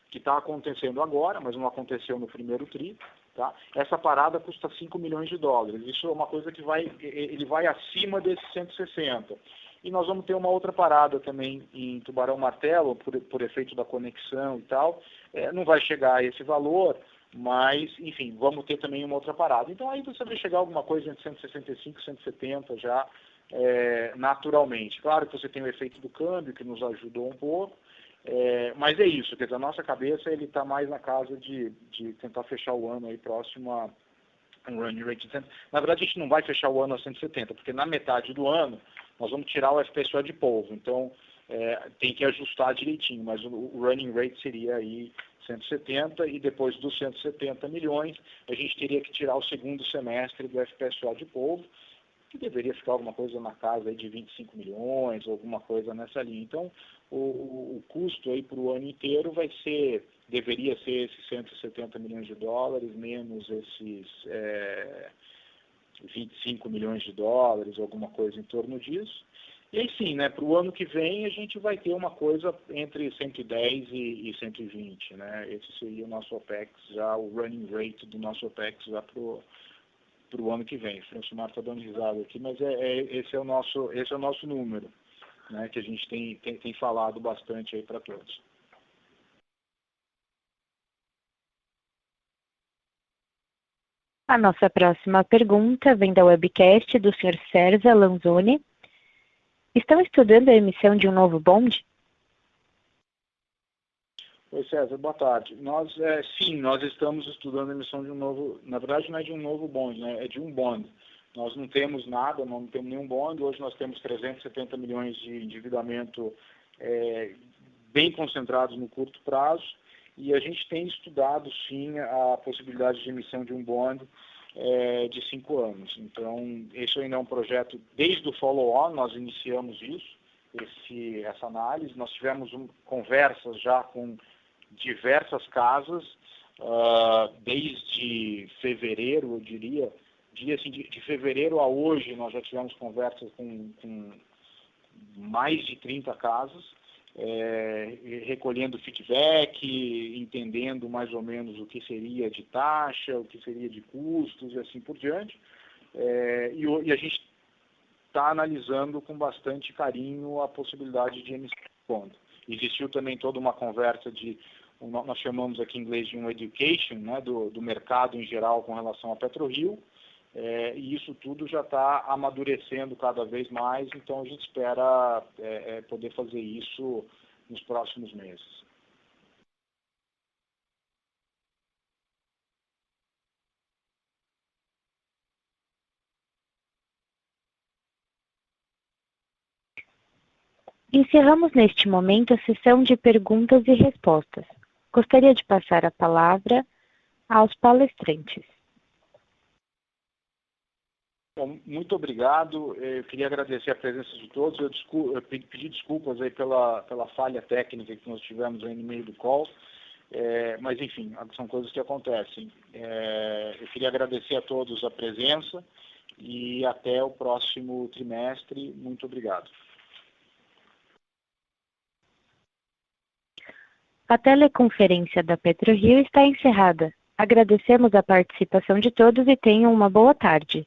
que está acontecendo agora, mas não aconteceu no primeiro TRI. Tá? Essa parada custa 5 milhões de dólares. Isso é uma coisa que ele vai acima desses 160. E nós vamos ter uma outra parada também em Tubarão Martelo, por efeito da conexão e tal. Não vai chegar a esse valor, mas, enfim, vamos ter também uma outra parada. Então aí você vai chegar a alguma coisa entre 165 e 170 já, naturalmente. Claro que você tem o efeito do câmbio, que nos ajudou um pouco, mas é isso, quer dizer, a nossa cabeça ele está mais na casa de tentar fechar o ano aí próximo a um running rate de 100. Na verdade, a gente não vai fechar o ano a 170, porque na metade do ano nós vamos tirar o FPSO de polvo, então tem que ajustar direitinho, mas o running rate seria aí 170, e depois dos 170 milhões, a gente teria que tirar o segundo semestre do FPSO de polvo, que deveria ficar alguma coisa na casa aí de 25 milhões, ou alguma coisa nessa linha. Então, o custo aí para o ano inteiro deveria ser esses 170 milhões de dólares, menos esses 25 milhões de dólares, alguma coisa em torno disso. E aí sim, né, para o ano que vem a gente vai ter uma coisa entre 110 e 120, né? Esse seria o nosso OPEX, já o running rate do nosso OPEX já para o ano que vem. O Francimar está dando risada aqui, mas esse é o nosso número, né, que a gente tem falado bastante aí para todos. A nossa próxima pergunta vem da webcast do Sr. Sérgio Lanzoni. Estão estudando a emissão de um novo bond? Oi, César, boa tarde. Nós, sim, nós estamos estudando a emissão de um novo, na verdade não é de um novo bond, né? É de um bond. Nós não temos nada, não temos nenhum bond, hoje nós temos 370 milhões de endividamento bem concentrados no curto prazo, e a gente tem estudado, sim, a possibilidade de emissão de um bond de 5 anos. Então, esse ainda é um projeto, desde o follow-on, nós iniciamos isso, essa análise. Nós tivemos conversas já com diversas casas, desde fevereiro, eu diria, assim, de fevereiro a hoje, nós já tivemos conversas com mais de 30 casas, recolhendo feedback, entendendo mais ou menos o que seria de taxa, o que seria de custos e assim por diante. E a gente está analisando com bastante carinho a possibilidade de emissão de bond. Existiu também toda uma conversa nós chamamos aqui em inglês de um education, né, do mercado em geral com relação a PetroRio, e isso tudo já está amadurecendo cada vez mais, então a gente espera poder fazer isso nos próximos meses. Encerramos neste momento a sessão de perguntas e respostas. Gostaria de passar a palavra aos palestrantes. Bom, muito obrigado. Eu queria agradecer a presença de todos. Eu pedi desculpas aí pela falha técnica que nós tivemos aí no meio do call, mas enfim, são coisas que acontecem. Eu queria agradecer a todos a presença e até o próximo trimestre. Muito obrigado. A teleconferência da PetroRio está encerrada. Agradecemos a participação de todos e tenham uma boa tarde.